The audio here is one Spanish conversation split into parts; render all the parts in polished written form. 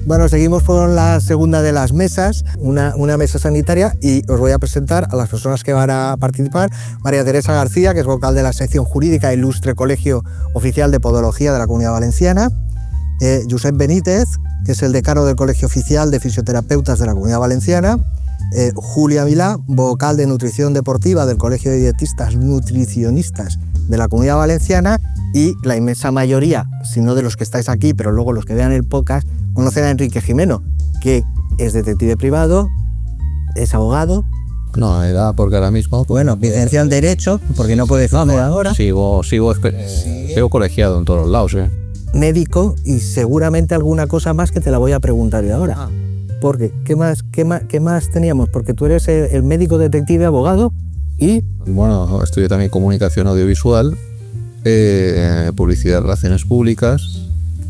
Bueno, seguimos con la segunda de las mesas, una mesa sanitaria, y os voy a presentar a las personas que van a participar. María Teresa García, que es vocal de la sección jurídica e Ilustre Colegio Oficial de Podología de la Comunidad Valenciana. Josep Benítez, que es el decano del Colegio Oficial de Fisioterapeutas de la Comunidad Valenciana. Julia Vilá, vocal de Nutrición Deportiva del Colegio de Dietistas Nutricionistas de la Comunidad Valenciana. Y la inmensa mayoría, si no de los que estáis aquí, pero luego los que vean el podcast, conocen a Enrique Gimeno, que es detective privado, es abogado. No, era porque ahora mismo... Bueno, licenciado en Derecho, porque no puede decirlo ahora. Sigo colegiado en todos los lados, Médico y seguramente alguna cosa más que te la voy a preguntar yo ahora. Porque, ¿qué más teníamos? Porque tú eres el médico detective abogado y... Bueno, estudié también comunicación audiovisual, publicidad, relaciones públicas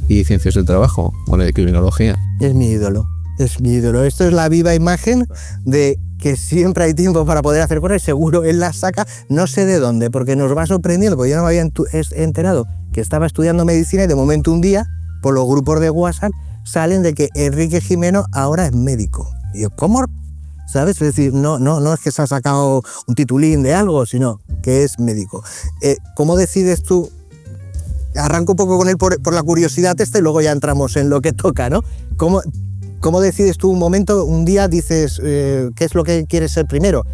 y ciencias del trabajo, bueno, de criminología. Es mi ídolo. Esto es la viva imagen de que siempre hay tiempo para poder hacer cosas y seguro él las saca, no sé de dónde, porque nos va sorprendiendo, porque yo no me había enterado que estaba estudiando medicina y de momento un día, por los grupos de WhatsApp, salen de que Enrique Gimeno ahora es médico. Y yo, ¿cómo? ¿Sabes? Es decir, no es que se ha sacado un titulín de algo, sino que es médico. ¿Cómo decides tú? Arranco un poco con él por la curiosidad y luego ya entramos en lo que toca, ¿no? ¿Cómo decides tú un día dices, qué es lo que quieres ser primero?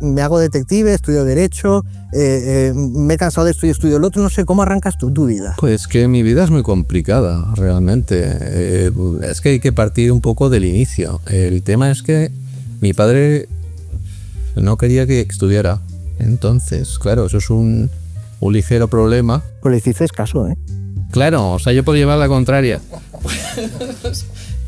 Me hago detective, estudio Derecho, me he cansado de esto y estudio el otro, no sé, ¿cómo arrancas tu vida? Pues que mi vida es muy complicada, realmente. Es que hay que partir un poco del inicio. El tema es que mi padre no quería que estudiara. Entonces, claro, eso es un ligero problema. Pues le hiciste caso, ¿eh? Claro, o sea, yo puedo llevar la contraria.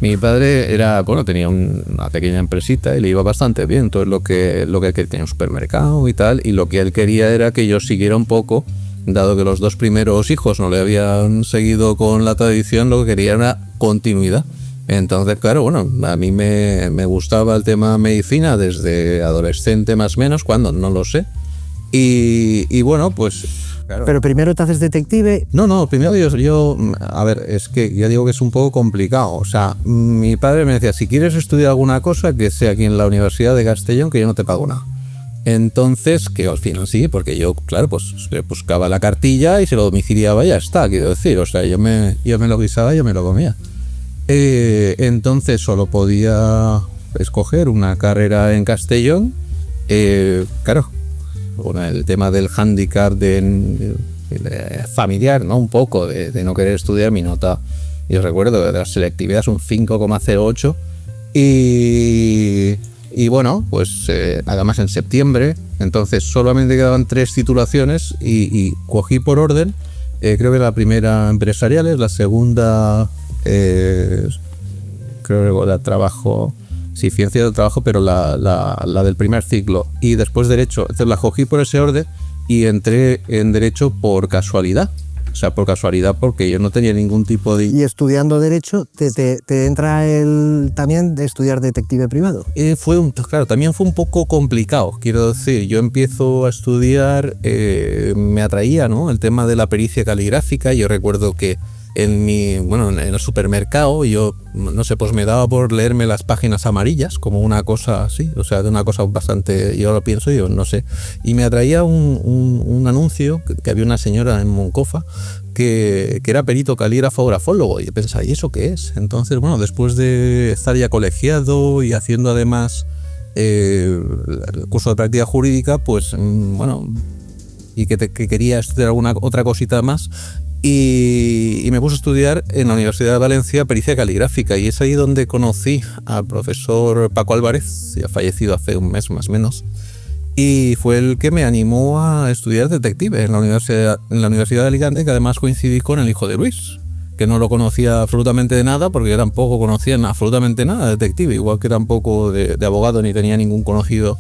Mi padre tenía una pequeña empresita y le iba bastante bien. Entonces lo que tenía un supermercado y tal, y lo que él quería era que yo siguiera un poco, dado que los dos primeros hijos no le habían seguido con la tradición, lo que quería era continuidad. Entonces, claro, bueno, a mí me gustaba el tema medicina desde adolescente más o menos, cuando no lo sé. Y bueno, pues... Claro. Pero primero te haces detective. No, primero yo, a ver, es que ya digo que es un poco complicado. O sea, mi padre me decía, si quieres estudiar alguna cosa, que sea aquí en la Universidad de Castellón, que yo no te pago nada. Entonces, que al final sí, porque yo, claro, pues buscaba la cartilla y se lo domiciliaba y ya está, quiero decir. O sea, yo me lo guisaba y yo me lo comía. Entonces solo podía escoger una carrera en Castellón. Claro, bueno, el tema del hándicap familiar, ¿no? Un poco de no querer estudiar, mi nota, yo recuerdo, de la selectividad es un 5,08 y bueno, pues además en septiembre, entonces solamente quedaban 3 titulaciones y cogí por orden, creo que la primera empresariales, la segunda creo que la trabajo... Sí, ciencia del trabajo, pero la del primer ciclo. Y después Derecho. Entonces la cogí por ese orden y entré en Derecho por casualidad. O sea, por casualidad, porque yo no tenía ningún tipo de... Y estudiando Derecho, ¿te entra el también de estudiar detective privado? Claro, también fue un poco complicado. Quiero decir, yo empiezo a estudiar, me atraía, ¿no?, el tema de la pericia caligráfica. Yo recuerdo que en el supermercado, yo, no sé, pues me daba por leerme las páginas amarillas, como una cosa así, o sea, de una cosa bastante, yo lo pienso, yo no sé, y me atraía un anuncio que había una señora en Moncofa que era perito calígrafo grafólogo, y yo pensaba, ¿y eso qué es? Entonces, bueno, después de estar ya colegiado y haciendo además el curso de práctica jurídica, pues, bueno, y que quería estudiar alguna otra cosita más, y me puse a estudiar en la Universidad de Valencia pericia caligráfica, y es ahí donde conocí al profesor Paco Álvarez, ya fallecido hace un mes más o menos, y fue el que me animó a estudiar detective en la Universidad de Alicante, que además coincidí con el hijo de Luis, que no lo conocía absolutamente de nada, porque tampoco conocían absolutamente nada de detective, igual que tampoco de abogado, ni tenía ningún conocido,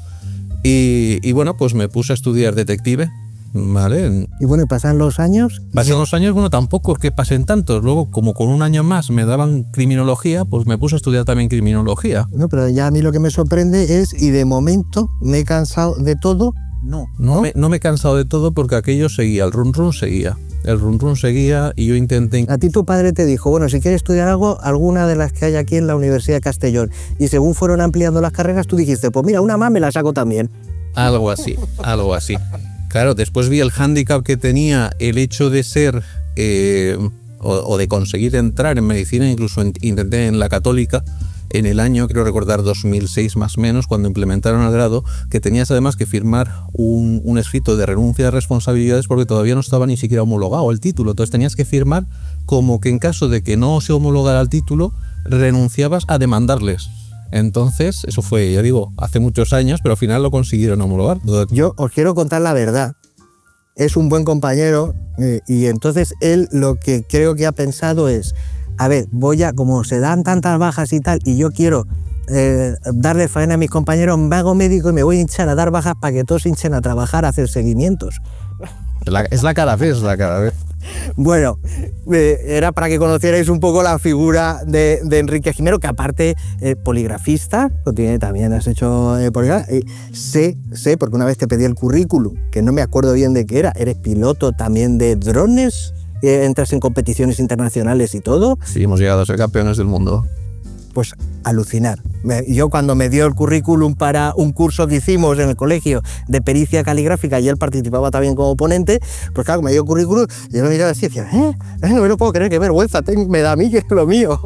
y bueno, pues me puse a estudiar detective. Vale. Y bueno, ¿pasan los años? Pasan los años, bueno, tampoco es que pasen tantos. Luego, como con un año más me daban criminología, pues me puse a estudiar también criminología. No, pero ya a mí lo que me sorprende es, y de momento me he cansado de todo. No me he cansado de todo, porque aquello seguía, el run seguía. el run run seguía y yo intenté... A ti tu padre te dijo, bueno, si quieres estudiar algo, alguna de las que hay aquí en la Universidad de Castellón. Y según fueron ampliando las carreras, tú dijiste, pues mira, una más me la saco también. Algo así, algo así. Claro, después vi el hándicap que tenía el hecho de ser... o de conseguir entrar en medicina, incluso intenté en la Católica, en el año, creo recordar, 2006 más o menos, cuando implementaron el grado, que tenías además que firmar un escrito de renuncia de responsabilidades porque todavía no estaba ni siquiera homologado el título. Entonces tenías que firmar como que en caso de que no se homologara el título, renunciabas a demandarles. Entonces, eso fue, ya digo, hace muchos años, pero al final lo consiguieron homologar. Yo os quiero contar la verdad. Es un buen compañero y entonces él lo que creo que ha pensado es, a ver, como se dan tantas bajas y tal, y yo quiero darle faena a mis compañeros, me hago médico y me voy a hinchar a dar bajas para que todos se hinchen a trabajar, a hacer seguimientos. Es la cara vez. Bueno, era para que conocierais un poco la figura de Enrique Gimeno, que aparte poligrafista, también has hecho poligrafía. Sé, porque una vez te pedí el currículum, que no me acuerdo bien de qué era, eres piloto también de drones, entras en competiciones internacionales y todo. Sí, hemos llegado a ser campeones del mundo. Pues alucinar. Yo cuando me dio el currículum para un curso que hicimos en el colegio de pericia caligráfica y él participaba también como ponente, pues claro, me dio el currículum y yo me miraba así y decía, no me lo puedo creer, qué vergüenza me da a mí que es lo mío.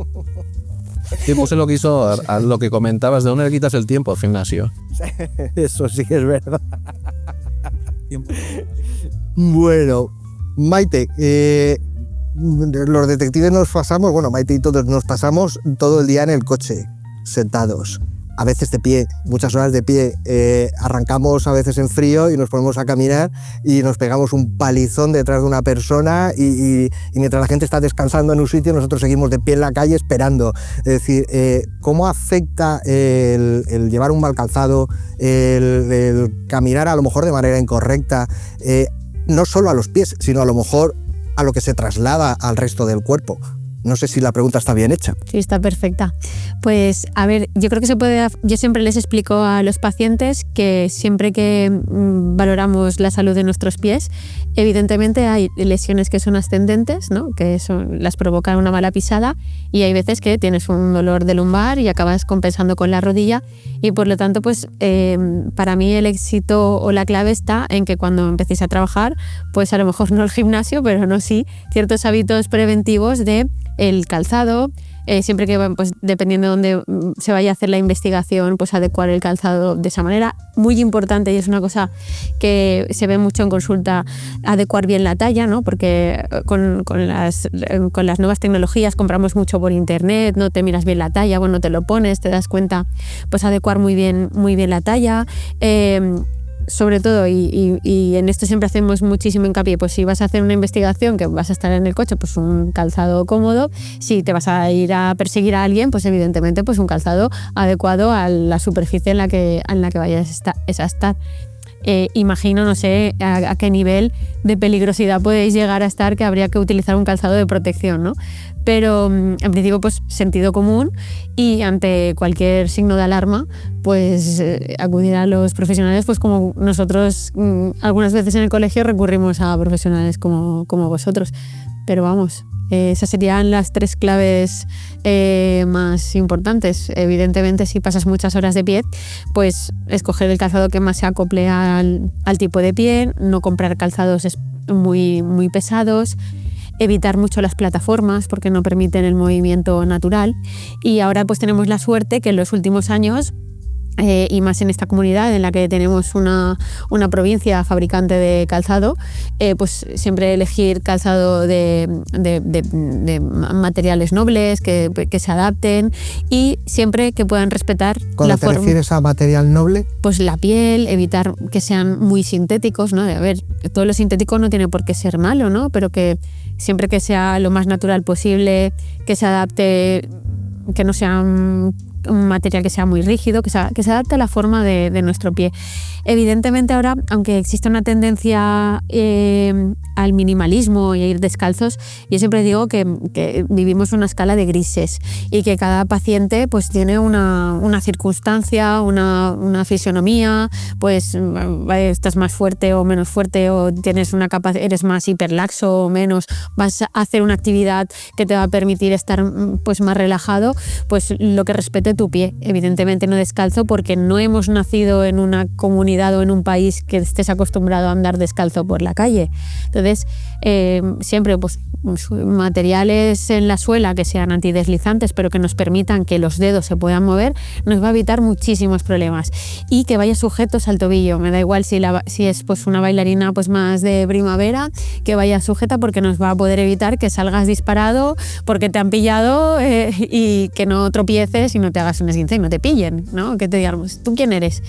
Sí, pues es lo que hizo a lo que comentabas, ¿de dónde le quitas el tiempo al gimnasio? Eso sí que es verdad. Bueno, Maite, los detectives nos pasamos, bueno, Maite y todos nos pasamos todo el día en el coche, sentados, a veces de pie, muchas horas de pie. Arrancamos a veces en frío y nos ponemos a caminar y nos pegamos un palizón detrás de una persona y mientras la gente está descansando en un sitio, nosotros seguimos de pie en la calle esperando. Es decir, ¿cómo afecta el llevar un mal calzado, el caminar a lo mejor de manera incorrecta, no solo a los pies, sino a lo mejor a lo que se traslada al resto del cuerpo? No sé si la pregunta está bien hecha. Sí, está perfecta. Pues, a ver, yo creo que yo siempre les explico a los pacientes que siempre que valoramos la salud de nuestros pies, evidentemente hay lesiones que son ascendentes, ¿no? Que las provoca una mala pisada, y hay veces que tienes un dolor de lumbar y acabas compensando con la rodilla, y por lo tanto, pues para mí el éxito o la clave está en que cuando empecéis a trabajar, pues a lo mejor no el gimnasio, pero no sí ciertos hábitos preventivos de el calzado, siempre que, pues dependiendo de dónde se vaya a hacer la investigación, pues adecuar el calzado de esa manera. Muy importante, y es una cosa que se ve mucho en consulta, adecuar bien la talla, ¿no? Porque con las nuevas tecnologías compramos mucho por internet, no te miras bien la talla, bueno, te lo pones, te das cuenta, pues adecuar muy bien la talla. Sobre todo, y en esto siempre hacemos muchísimo hincapié, pues si vas a hacer una investigación que vas a estar en el coche, pues un calzado cómodo. Si te vas a ir a perseguir a alguien, pues evidentemente pues un calzado adecuado a la superficie en la que vayas a estar. Imagino, no sé a qué nivel de peligrosidad podéis llegar a estar, que habría que utilizar un calzado de protección, ¿no? Pero en principio, pues sentido común, y ante cualquier signo de alarma, pues acudir a los profesionales, pues como nosotros algunas veces en el colegio recurrimos a profesionales como vosotros. Pero vamos, esas serían las 3 claves más importantes. Evidentemente, si pasas muchas horas de pie, pues escoger el calzado que más se acople al tipo de pie, no comprar calzados muy, muy pesados, evitar mucho las plataformas porque no permiten el movimiento natural. Y ahora pues tenemos la suerte que en los últimos años, y más en esta comunidad en la que tenemos una provincia fabricante de calzado, pues siempre elegir calzado de materiales nobles que se adapten, y siempre que puedan respetar la forma. ¿Cuándo te refieres a material noble? Pues la piel, evitar que sean muy sintéticos, ¿no? A ver, todo lo sintético no tiene por qué ser malo, ¿no? Pero que siempre que sea lo más natural posible, que se adapte, que no sean un material que sea muy rígido, que se adapte a la forma de nuestro pie. Evidentemente ahora, aunque existe una tendencia al minimalismo y a ir descalzos, yo siempre digo que vivimos una escala de grises y que cada paciente pues tiene una circunstancia, una fisionomía, pues estás más fuerte o menos fuerte, o tienes eres más hiperlaxo o menos, vas a hacer una actividad que te va a permitir estar pues más relajado, pues lo que respete tu pie, evidentemente no descalzo, porque no hemos nacido en una comunidad o en un país que estés acostumbrado a andar descalzo por la calle. Entonces siempre pues materiales en la suela que sean antideslizantes, pero que nos permitan que los dedos se puedan mover, nos va a evitar muchísimos problemas. Y que vaya sujetos al tobillo, me da igual si es pues una bailarina pues más de primavera, que vaya sujeta, porque nos va a poder evitar que salgas disparado porque te han pillado y que no tropieces y no te hagas un esguince y no te pillen, ¿no? Que te digamos, ¿tú quién eres?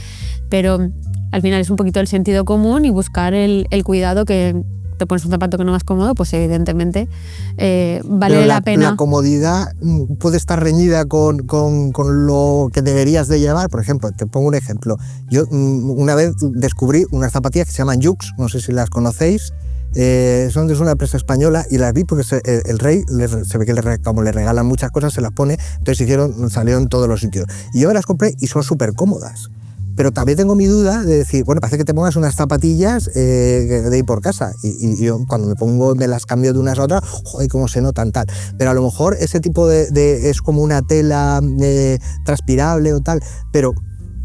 Pero al final es un poquito el sentido común y buscar el cuidado. Que te pones un zapato que no vas cómodo, pues evidentemente vale la pena. La comodidad puede estar reñida con lo que deberías de llevar. Por ejemplo, te pongo un ejemplo. Yo una vez descubrí unas zapatillas que se llaman Jux, no sé si las conocéis. Son de una empresa española y las vi porque el rey se ve que como le regalan muchas cosas, se las pone, entonces salieron en todos los sitios. Y yo me las compré y son súper cómodas. Pero también tengo mi duda de decir, bueno, parece que te pongas unas zapatillas de ir por casa. Y yo cuando me las cambio de unas a otras, joder, cómo se notan tal. Pero a lo mejor ese tipo es como una tela transpirable o tal, pero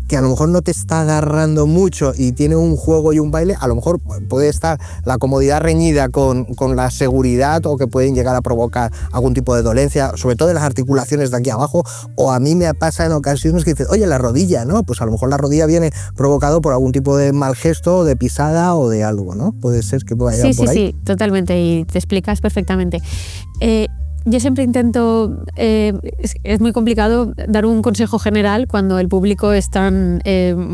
que a lo mejor no te está agarrando mucho y tiene un juego y un baile, a lo mejor puede estar la comodidad reñida con la seguridad, o que pueden llegar a provocar algún tipo de dolencia, sobre todo en las articulaciones de aquí abajo. O a mí me pasa en ocasiones que dices, oye, la rodilla, ¿no? Pues a lo mejor la rodilla viene provocado por algún tipo de mal gesto, de pisada o de algo, ¿no? Puede ser que vaya por ahí. Sí, totalmente, y te explicas perfectamente. Yo siempre intento, es muy complicado dar un consejo general cuando el público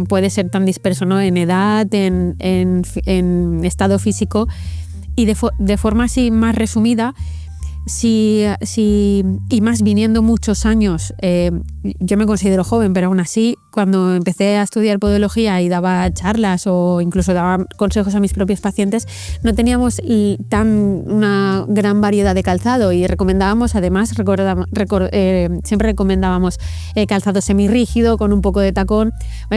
puede ser tan disperso, ¿no? En edad, en estado físico, y de forma así más resumida. Y más viniendo muchos años, yo me considero joven, pero aún así, cuando empecé a estudiar podología y daba charlas o incluso daba consejos a mis propios pacientes, no teníamos una gran variedad de calzado, y recomendábamos, además, siempre recomendábamos calzado semirrígido con un poco de tacón.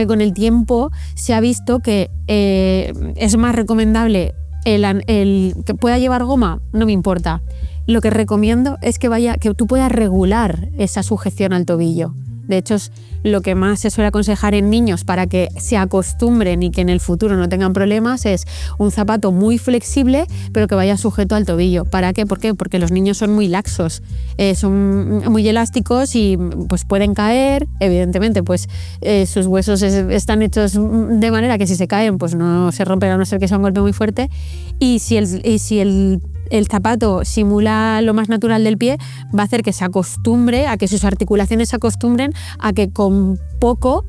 Con el tiempo se ha visto que es más recomendable el que pueda llevar goma, no me importa. Lo que recomiendo es que tú puedas regular esa sujeción al tobillo. De hecho, es lo que más se suele aconsejar en niños para que se acostumbren y que en el futuro no tengan problemas, es un zapato muy flexible pero que vaya sujeto al tobillo. ¿Para qué? ¿Por qué? Porque los niños son muy laxos, son muy elásticos y pues pueden caer. Evidentemente, pues sus huesos están hechos de manera que si se caen pues no se rompen, a no ser que sea un golpe muy fuerte. Y si el zapato simula lo más natural del pie, va a hacer que se acostumbre, a que sus articulaciones se acostumbren a que con poco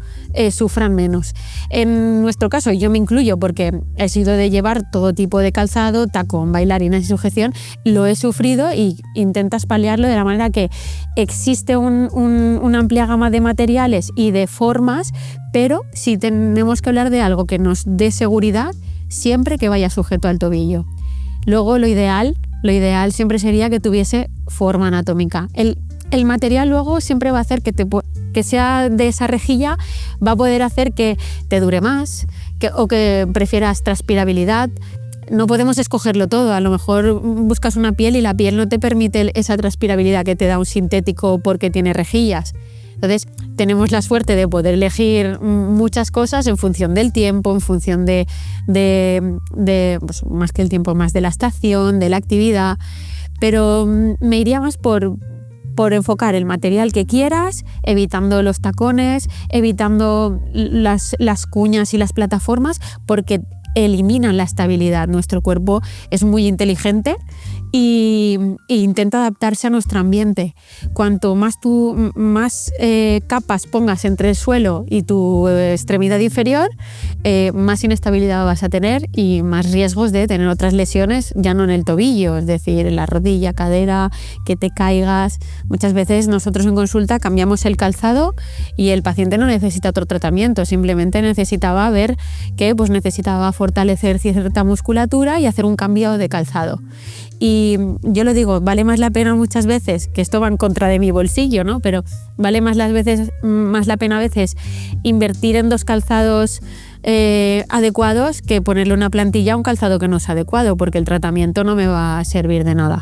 sufran menos. En nuestro caso, yo me incluyo porque he sido de llevar todo tipo de calzado, tacón, bailarinas y sujeción, lo he sufrido, y intentas paliarlo de la manera que existe una amplia gama de materiales y de formas, pero si tenemos que hablar de algo que nos dé seguridad, siempre que vaya sujeto al tobillo. Luego lo ideal siempre sería que tuviese forma anatómica. El material luego siempre va a hacer que sea de esa rejilla, va a poder hacer que te dure más, o que prefieras transpirabilidad. No podemos escogerlo todo. A lo mejor buscas una piel y la piel no te permite esa transpirabilidad que te da un sintético porque tiene rejillas. Entonces, tenemos la suerte de poder elegir muchas cosas en función del tiempo, en función de pues, más que el tiempo, más de la estación, de la actividad. Pero me iría más por enfocar el material que quieras, evitando los tacones, evitando las cuñas y las plataformas, porque eliminan la estabilidad. Nuestro cuerpo es muy inteligente y intenta adaptarse a nuestro ambiente. Cuanto más capas pongas entre el suelo y tu extremidad inferior, más inestabilidad vas a tener y más riesgos de tener otras lesiones, ya no en el tobillo, es decir, en la rodilla, cadera, que te caigas. Muchas veces nosotros en consulta cambiamos el calzado y el paciente no necesita otro tratamiento, simplemente necesitaba ver que pues, necesitaba fortalecer cierta musculatura y hacer un cambio de calzado. Y yo lo digo, vale más la pena muchas veces, que esto va en contra de mi bolsillo, ¿no? Pero vale más la pena a veces invertir en 2 calzados adecuados que ponerle una plantilla a un calzado que no es adecuado, porque el tratamiento no me va a servir de nada.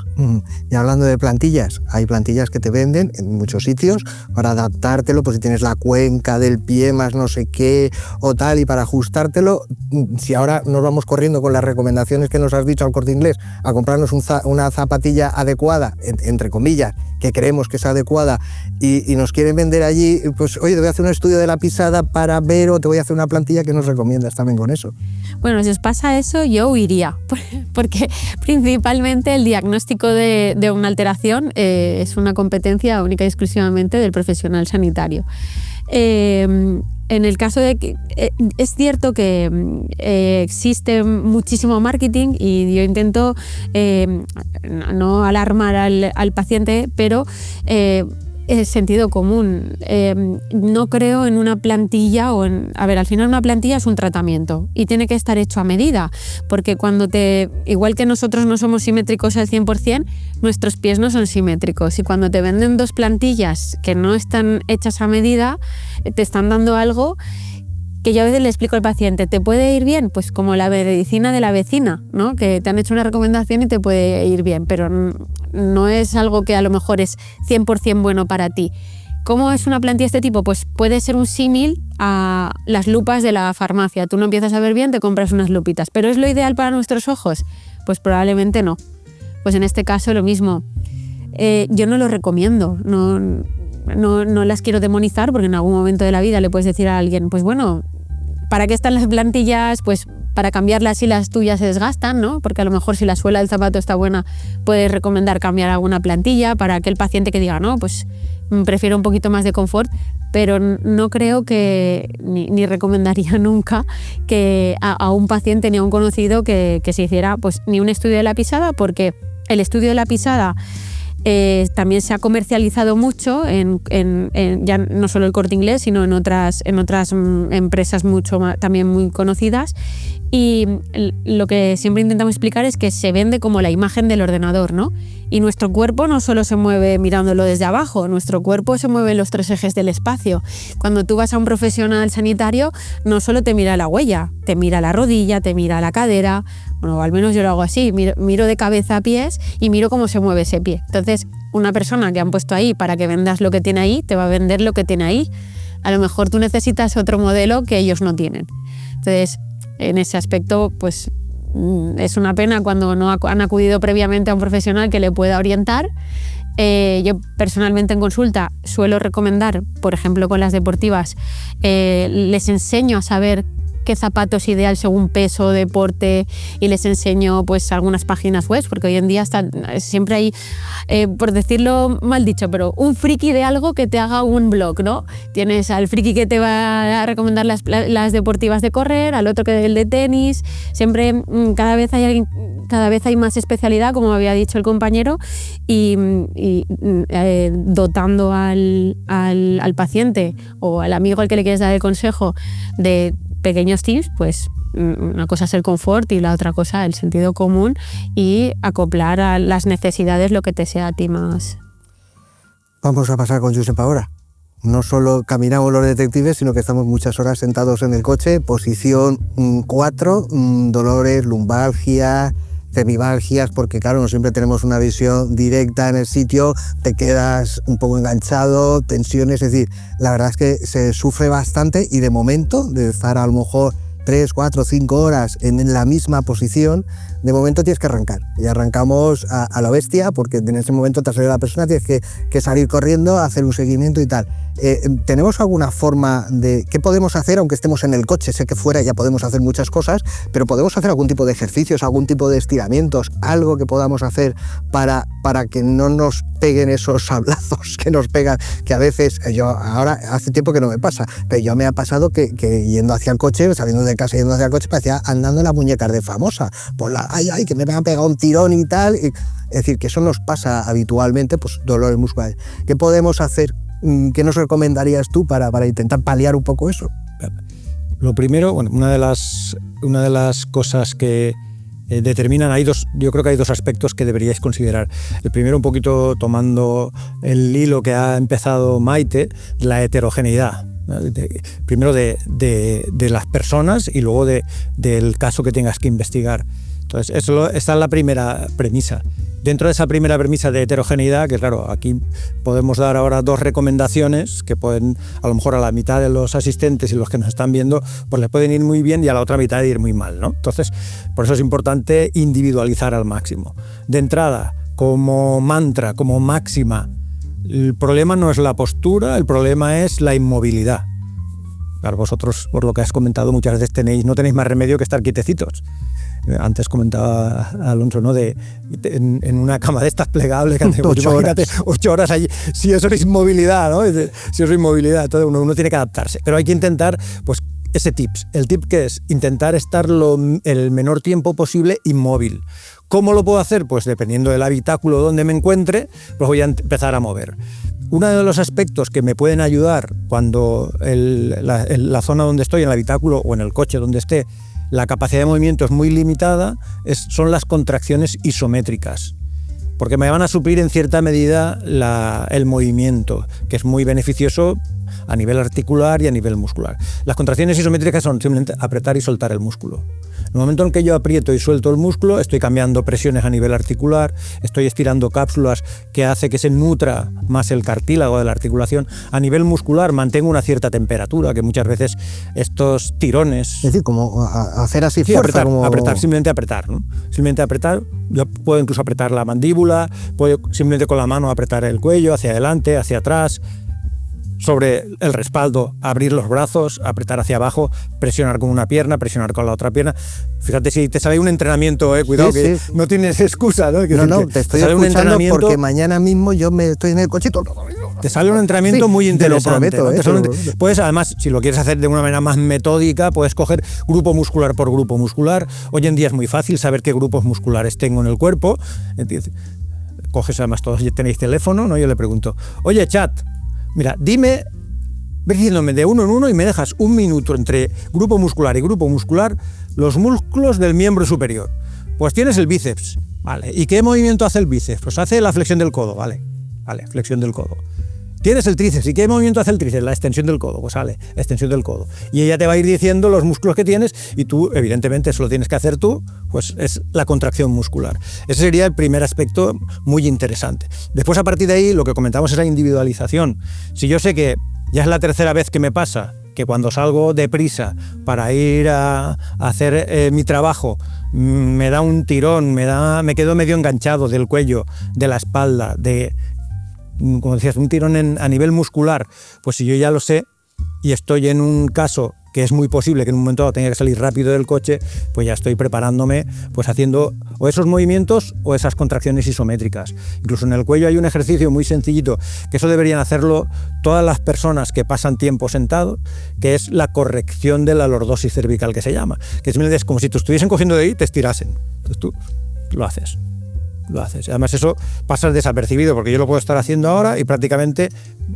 Y hablando de plantillas, hay plantillas que te venden en muchos sitios para adaptártelo, pues si tienes la cuenca del pie más no sé qué o tal, y para ajustártelo, si ahora nos vamos corriendo con las recomendaciones que nos has dicho al Corte Inglés a comprarnos una zapatilla adecuada, entre comillas, que creemos que es adecuada y nos quieren vender allí, pues oye, te voy a hacer un estudio de la pisada para ver, o te voy a hacer una plantilla que nos recomiendas también con eso. Bueno, si os pasa eso, yo huiría, porque principalmente el diagnóstico de una alteración es una competencia única y exclusivamente del profesional sanitario. En el caso de que es cierto que existe muchísimo marketing y yo intento no alarmar al paciente, pero es sentido común. No creo en una plantilla al final una plantilla es un tratamiento y tiene que estar hecho a medida, porque igual que nosotros no somos simétricos al 100%, nuestros pies no son simétricos, y cuando te venden 2 plantillas que no están hechas a medida, te están dando algo que yo a veces le explico al paciente, ¿te puede ir bien? Pues como la medicina de la vecina, ¿no? Que te han hecho una recomendación y te puede ir bien, pero no es algo que a lo mejor es 100% bueno para ti. ¿Cómo es una plantilla de este tipo? Pues puede ser un símil a las lupas de la farmacia. Tú no empiezas a ver bien, te compras unas lupitas. ¿Pero es lo ideal para nuestros ojos? Pues probablemente no. Pues en este caso lo mismo. Yo no lo recomiendo, no las quiero demonizar, porque en algún momento de la vida le puedes decir a alguien, pues bueno, ¿para qué están las plantillas? Pues para cambiarlas si las tuyas se desgastan, ¿no? Porque a lo mejor si la suela del zapato está buena, puedes recomendar cambiar alguna plantilla para aquel paciente que diga, no, pues prefiero un poquito más de confort, pero no creo que, ni recomendaría nunca que a un paciente ni a un conocido que se hiciera pues ni un estudio de la pisada, porque el estudio de la pisada también se ha comercializado mucho ya no solo el Corte Inglés, sino en otras empresas también muy conocidas, y lo que siempre intentamos explicar es que se vende como la imagen del ordenador, ¿no? Y nuestro cuerpo no solo se mueve mirándolo desde abajo, nuestro cuerpo se mueve en los 3 ejes del espacio. Cuando tú vas a un profesional sanitario, no solo te mira la huella, te mira la rodilla, te mira la cadera. Bueno, al menos yo lo hago así, miro de cabeza a pies y miro cómo se mueve ese pie. Entonces, una persona que han puesto ahí para que vendas lo que tiene ahí, te va a vender lo que tiene ahí. A lo mejor tú necesitas otro modelo que ellos no tienen. Entonces, en ese aspecto, pues es una pena cuando no han acudido previamente a un profesional que le pueda orientar. Yo personalmente en consulta suelo recomendar, por ejemplo con las deportivas, les enseño a saber qué zapato es ideal según peso, deporte, y les enseño pues algunas páginas web, porque hoy en día siempre hay, por decirlo mal dicho, pero un friki de algo que te haga un blog, ¿no? Tienes al friki que te va a recomendar las deportivas de correr, al otro que el de tenis. Siempre cada vez hay más especialidad, como había dicho el compañero, y dotando al paciente o al amigo al que le quieres dar el consejo de pequeños tips, pues una cosa es el confort y la otra cosa el sentido común, y acoplar a las necesidades lo que te sea a ti más. Vamos a pasar con Josep ahora. No solo caminamos los detectives, sino que estamos muchas horas sentados en el coche, posición 4, dolores, lumbalgia, cervibalgias, porque claro, no siempre tenemos una visión directa en el sitio, te quedas un poco enganchado, tensiones, es decir, la verdad es que se sufre bastante, y de momento, de estar a lo mejor 3, 4, 5 horas en la misma posición, de momento tienes que arrancar. Y arrancamos a la bestia, porque en ese momento te ha salido la persona, tienes que salir corriendo, hacer un seguimiento y tal. ¿Tenemos alguna forma de qué podemos hacer aunque estemos en el coche? Sé que fuera ya podemos hacer muchas cosas, pero podemos hacer algún tipo de ejercicios, algún tipo de estiramientos, algo que podamos hacer para que no nos peguen esos sablazos que nos pegan, que a veces, yo ahora hace tiempo que no me pasa, pero yo me ha pasado que yendo hacia el coche, saliendo de casa yendo hacia el coche, parecía andando en las muñecas de Famosa, por ay, que me han pegado un tirón y tal. Es decir, que eso nos pasa habitualmente, pues dolores musculares. ¿Qué podemos hacer? ¿Qué nos recomendarías tú para intentar paliar un poco eso? Lo primero, bueno, una de las cosas que determinan, yo creo que hay dos aspectos que deberíais considerar. El primero, un poquito tomando el hilo que ha empezado Maite, la heterogeneidad. Primero de las personas y luego del caso que tengas que investigar. Entonces, esa es la primera premisa. Dentro de esa primera premisa de heterogeneidad, que claro, aquí podemos dar ahora dos recomendaciones que pueden, a lo mejor a la mitad de los asistentes y los que nos están viendo, pues les pueden ir muy bien y a la otra mitad ir muy mal, ¿no? Entonces, por eso es importante individualizar al máximo. De entrada, como mantra, como máxima, el problema no es la postura, el problema es la inmovilidad. Claro, vosotros, por lo que has comentado, muchas veces no tenéis más remedio que estar quietecitos. Antes comentaba Alonso, ¿no? En una cama de estas plegables que hace 8 horas. 8 horas allí. Si eso es inmovilidad, ¿no? Si eso es inmovilidad, entonces uno tiene que adaptarse. Pero hay que intentar, pues, ese tips. El tip que es intentar estar el menor tiempo posible inmóvil. ¿Cómo lo puedo hacer? Pues dependiendo del habitáculo donde me encuentre, pues voy a empezar a mover. Uno de los aspectos que me pueden ayudar cuando la zona donde estoy, en el habitáculo o en el coche donde esté, la capacidad de movimiento es muy limitada, son las contracciones isométricas, porque me van a suplir en cierta medida el movimiento, que es muy beneficioso a nivel articular y a nivel muscular. Las contracciones isométricas son simplemente apretar y soltar el músculo. En el momento en que yo aprieto y suelto el músculo, estoy cambiando presiones a nivel articular, estoy estirando cápsulas que hace que se nutra más el cartílago de la articulación. A nivel muscular mantengo una cierta temperatura, que muchas veces estos tirones... Es decir, como hacer así sí, fuerza. Apretar, simplemente apretar, ¿no? Simplemente apretar, yo puedo incluso apretar la mandíbula, puedo simplemente con la mano apretar el cuello, hacia adelante, hacia atrás, sobre el respaldo, abrir los brazos, apretar hacia abajo, presionar con una pierna, presionar con la otra pierna. Fíjate, si te sale un entrenamiento, cuidado, sí, que sí. No tienes excusa, ¿no? No, te estoy escuchando porque mañana mismo yo estoy en el cochito. Te sale un entrenamiento sí, muy interesante. Te lo prometo, ¿no? Puedes, además, si lo quieres hacer de una manera más metódica, puedes coger grupo muscular por grupo muscular. Hoy en día es muy fácil saber qué grupos musculares tengo en el cuerpo. ¿Entiendes? Coges, además, todos tenéis teléfono, ¿no? Yo le pregunto, oye, chat, mira, dime, ves diciéndome de uno en uno y me dejas un minuto entre grupo muscular y grupo muscular los músculos del miembro superior. Pues tienes el bíceps, ¿vale? ¿Y qué movimiento hace el bíceps? Pues hace la flexión del codo, ¿vale? Vale, flexión del codo. Tienes el tríceps, ¿y qué movimiento hace el tríceps? La extensión del codo, pues vale, extensión del codo. Y ella te va a ir diciendo los músculos que tienes y tú, evidentemente, eso lo tienes que hacer tú, pues es la contracción muscular. Ese sería el primer aspecto muy interesante. Después, a partir de ahí, lo que comentamos es la individualización. Si yo sé que ya es la tercera vez que me pasa, que cuando salgo deprisa para ir a hacer mi trabajo, me da un tirón, me quedo medio enganchado del cuello, de la espalda, como decías, un tirón a nivel muscular, pues si yo ya lo sé y estoy en un caso que es muy posible que en un momento dado tenga que salir rápido del coche, pues ya estoy preparándome, pues haciendo o esos movimientos o esas contracciones isométricas. Incluso en el cuello hay un ejercicio muy sencillito, que eso deberían hacerlo todas las personas que pasan tiempo sentados, que es la corrección de la lordosis cervical, que se llama, que simplemente es como si te estuviesen cogiendo de ahí y te estirasen. Entonces tú lo haces. Además, eso pasa desapercibido porque yo lo puedo estar haciendo ahora y prácticamente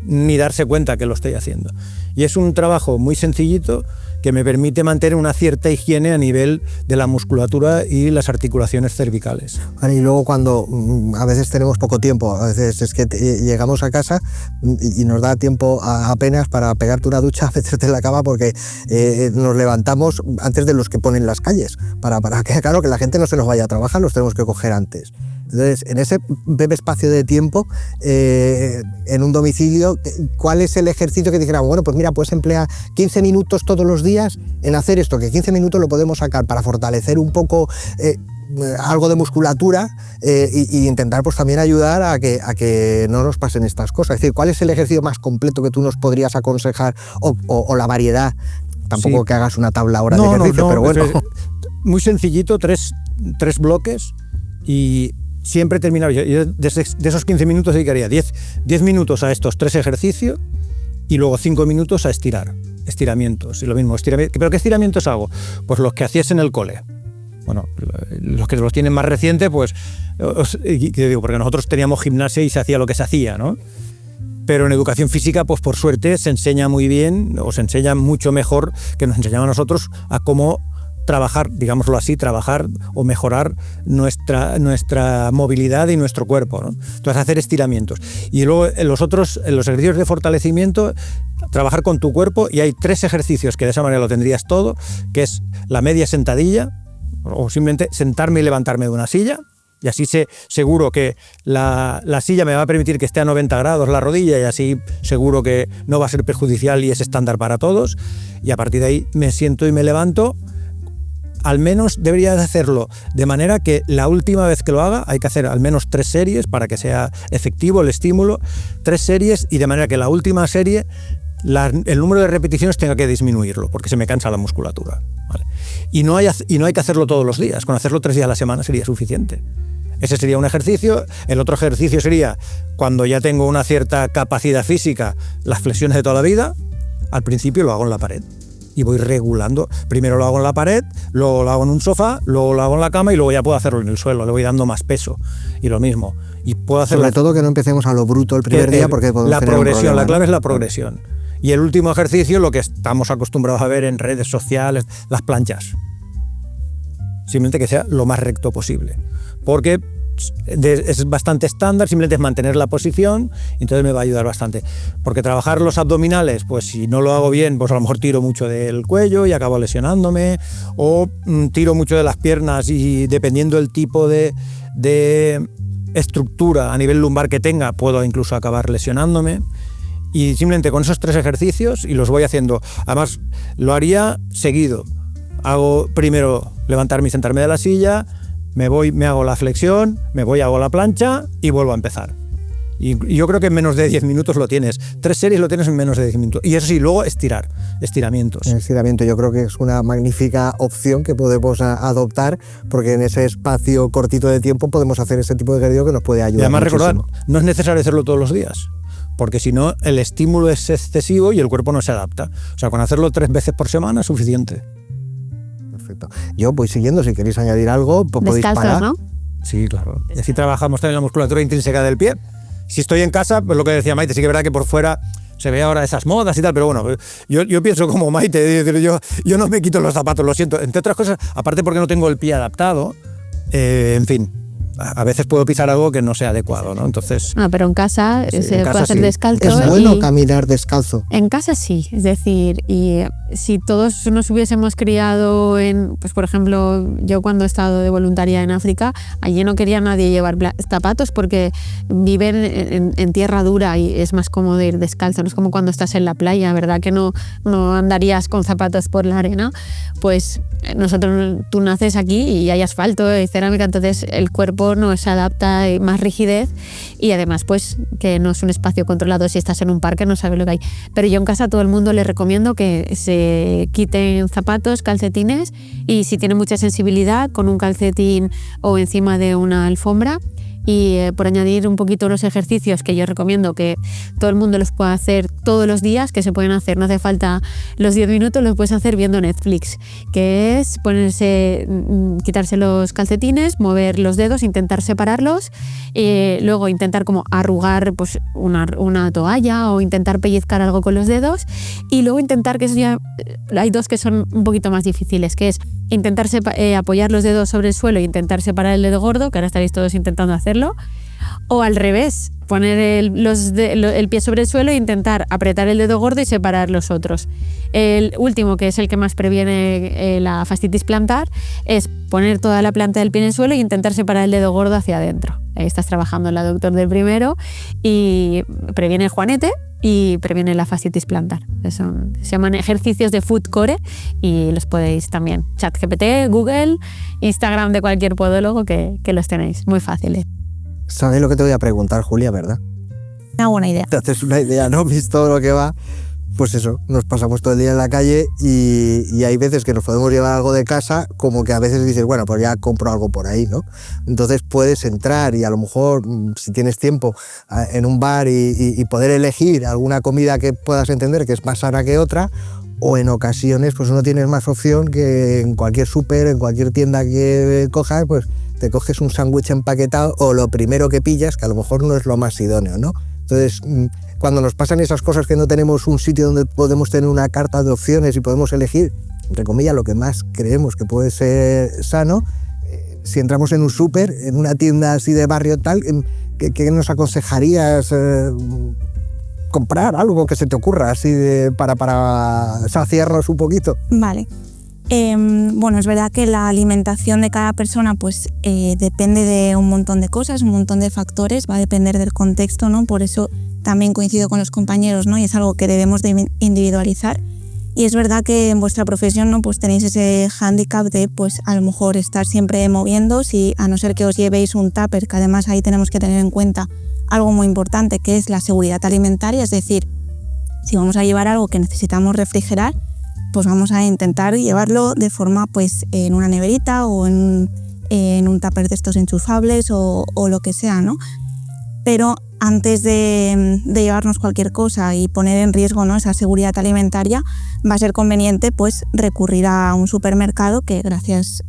ni darse cuenta que lo estoy haciendo. Y es un trabajo muy sencillito que me permite mantener una cierta higiene a nivel de la musculatura y las articulaciones cervicales. Vale, y luego cuando a veces tenemos poco tiempo, a veces es que llegamos a casa y nos da tiempo apenas para pegarte una ducha, meterte en la cama porque nos levantamos antes de los que ponen las calles, para que, claro, que la gente no se nos vaya a trabajar, los tenemos que coger antes. Entonces, en ese breve espacio de tiempo, en un domicilio, ¿cuál es el ejercicio que dijera, bueno, pues mira, puedes emplear 15 minutos todos los días en hacer esto, que 15 minutos lo podemos sacar para fortalecer un poco algo de musculatura y intentar pues también ayudar a que no nos pasen estas cosas. Es decir, ¿cuál es el ejercicio más completo que tú nos podrías aconsejar o la variedad? Tampoco Sí. que hagas una tabla ahora de ejercicio, pero bueno. Muy sencillito, tres bloques y siempre terminaba. Yo de esos 15 minutos dedicaría 10 minutos a estos 3 ejercicios y luego 5 minutos a estiramientos. Y lo mismo, ¿pero qué estiramientos hago? Pues los que hacías en el cole. Bueno, los que los tienen más reciente, pues, digo, porque nosotros teníamos gimnasia y se hacía lo que se hacía, ¿no? Pero en educación física, pues por suerte, se enseña muy bien, o se enseña mucho mejor que nos enseñaban a nosotros a cómo trabajar, digámoslo así, trabajar o mejorar nuestra movilidad y nuestro cuerpo, ¿no? Entonces, hacer estiramientos. Y luego, en los ejercicios de fortalecimiento, trabajar con tu cuerpo, y hay 3 ejercicios que de esa manera lo tendrías todo, que es la media sentadilla, o simplemente sentarme y levantarme de una silla, y así seguro que la silla me va a permitir que esté a 90 grados la rodilla, y así seguro que no va a ser perjudicial y es estándar para todos. Y a partir de ahí me siento y me levanto. Al menos debería de hacerlo de manera que la última vez que lo haga hay que hacer al menos 3 series para que sea efectivo el estímulo, 3 series, y de manera que la última serie el número de repeticiones tenga que disminuirlo porque se me cansa la musculatura, ¿vale? Y no hay que hacerlo todos los días, con hacerlo 3 días a la semana sería suficiente. Ese sería un ejercicio. El otro ejercicio sería, cuando ya tengo una cierta capacidad física, las flexiones de toda la vida. Al principio lo hago en la pared y voy regulando. Primero lo hago en la pared, luego lo hago en un sofá, luego lo hago en la cama y luego ya puedo hacerlo en el suelo, le voy dando más peso. Y lo mismo. Y puedo hacerlo. Sobre todo que no empecemos a lo bruto el primer día porque podemos la tener un progresión, problema, la clave ¿no? es la progresión. Y el último ejercicio, lo que estamos acostumbrados a ver en redes sociales, las planchas. Simplemente que sea lo más recto posible. Porque es bastante estándar, simplemente es mantener la posición, entonces me va a ayudar bastante. Porque trabajar los abdominales, pues si no lo hago bien, pues a lo mejor tiro mucho del cuello y acabo lesionándome, o tiro mucho de las piernas y dependiendo del tipo de estructura a nivel lumbar que tenga, puedo incluso acabar lesionándome. Y simplemente con esos 3 ejercicios, y los voy haciendo. Además, lo haría seguido. Hago primero levantarme y sentarme de la silla, me hago la flexión, hago la plancha y vuelvo a empezar. Y yo creo que en menos de 10 minutos lo tienes. 3 series lo tienes en menos de 10 minutos. Y eso sí, luego estiramientos. El estiramiento yo creo que es una magnífica opción que podemos adoptar, porque en ese espacio cortito de tiempo podemos hacer ese tipo de ejercicio que nos puede ayudar. Y además muchísimo. recordar, no es necesario hacerlo todos los días, porque si no el estímulo es excesivo y el cuerpo no se adapta. O sea, con hacerlo 3 veces por semana es suficiente. Perfecto. Yo voy siguiendo, si queréis añadir algo, pues podéis Descalzos, parar. ¿no? Sí, claro. Y así trabajamos también la musculatura intrínseca del pie. Si estoy en casa, pues lo que decía Maite, sí que es verdad que por fuera se ve ahora esas modas y tal, pero bueno, yo pienso como Maite, yo no me quito los zapatos, lo siento. Entre otras cosas, aparte porque no tengo el pie adaptado, en fin, a veces puedo pisar algo que no sea adecuado, ¿no? Entonces... No, pero en casa Sí, se en puede casa hacer sí. descalzo. Es bueno y caminar descalzo. en casa sí, es decir, y si todos nos hubiésemos criado en, pues por ejemplo, yo cuando he estado de voluntaria en África, allí no quería nadie llevar zapatos porque viven en tierra dura y es más cómodo ir descalzo, no es como cuando estás en la playa, ¿verdad? Que no andarías con zapatos por la arena. Pues tú naces aquí y hay asfalto y cerámica, entonces el cuerpo no se adapta, hay más rigidez y además pues que no es un espacio controlado. Si estás en un parque no sabes lo que hay, pero yo en casa a todo el mundo les recomiendo que se quiten zapatos, calcetines, y si tienen mucha sensibilidad, con un calcetín o encima de una alfombra. Y por añadir un poquito los ejercicios que yo recomiendo que todo el mundo los pueda hacer todos los días, que se pueden hacer, no hace falta los 10 minutos, los puedes hacer viendo Netflix, que es quitarse los calcetines, mover los dedos, intentar separarlos, luego intentar como arrugar pues una toalla o intentar pellizcar algo con los dedos, y luego intentar, que eso ya hay 2 que son un poquito más difíciles, que es intentar apoyar los dedos sobre el suelo e intentar separar el dedo gordo, que ahora estaréis todos intentando hacerlo, o al revés, poner el pie sobre el suelo e intentar apretar el dedo gordo y separar los otros. El último, que es el que más previene la fascitis plantar, es poner toda la planta del pie en el suelo e intentar separar el dedo gordo hacia adentro. Ahí estás trabajando el aductor del primero y previene el juanete y previene la fascitis plantar. Se llaman ejercicios de Foot Core y los podéis también, ChatGPT, Google, Instagram de cualquier podólogo que los tenéis, muy fáciles. ¿Sabes lo que te voy a preguntar, Julia, verdad? Una buena idea. Te haces una idea, ¿no? Visto lo que va, pues eso, nos pasamos todo el día en la calle y hay veces que nos podemos llevar algo de casa, como que a veces dices, bueno, pues ya compro algo por ahí, ¿no? Entonces puedes entrar y a lo mejor, si tienes tiempo, en un bar y poder elegir alguna comida que puedas entender que es más sana que otra, o en ocasiones pues no tienes más opción que en cualquier súper, en cualquier tienda que cojas, pues te coges un sándwich empaquetado o lo primero que pillas, que a lo mejor no es lo más idóneo, ¿no? Entonces, cuando nos pasan esas cosas que no tenemos un sitio donde podemos tener una carta de opciones y podemos elegir, entre comillas, lo que más creemos que puede ser sano, si entramos en un súper, en una tienda así de barrio tal, ¿qué nos aconsejarías comprar? Algo que se te ocurra así para saciarnos un poquito. Vale. Bueno, es verdad que la alimentación de cada persona pues depende de un montón de cosas, un montón de factores, va a depender del contexto, ¿no? Por eso también coincido con los compañeros, ¿no? Y es algo que debemos de individualizar. Y es verdad que en vuestra profesión, ¿no? Pues tenéis ese hándicap de pues a lo mejor estar siempre moviendo, si a no ser que os llevéis un tupper, que además ahí tenemos que tener en cuenta algo muy importante, que es la seguridad alimentaria, es decir, si vamos a llevar algo que necesitamos refrigerar, pues vamos a intentar llevarlo de forma pues en una neverita o en un tupper de estos enchufables o lo que sea, ¿no? Pero antes de llevarnos cualquier cosa y poner en riesgo, ¿no?, esa seguridad alimentaria, va a ser conveniente pues recurrir a un supermercado que gracias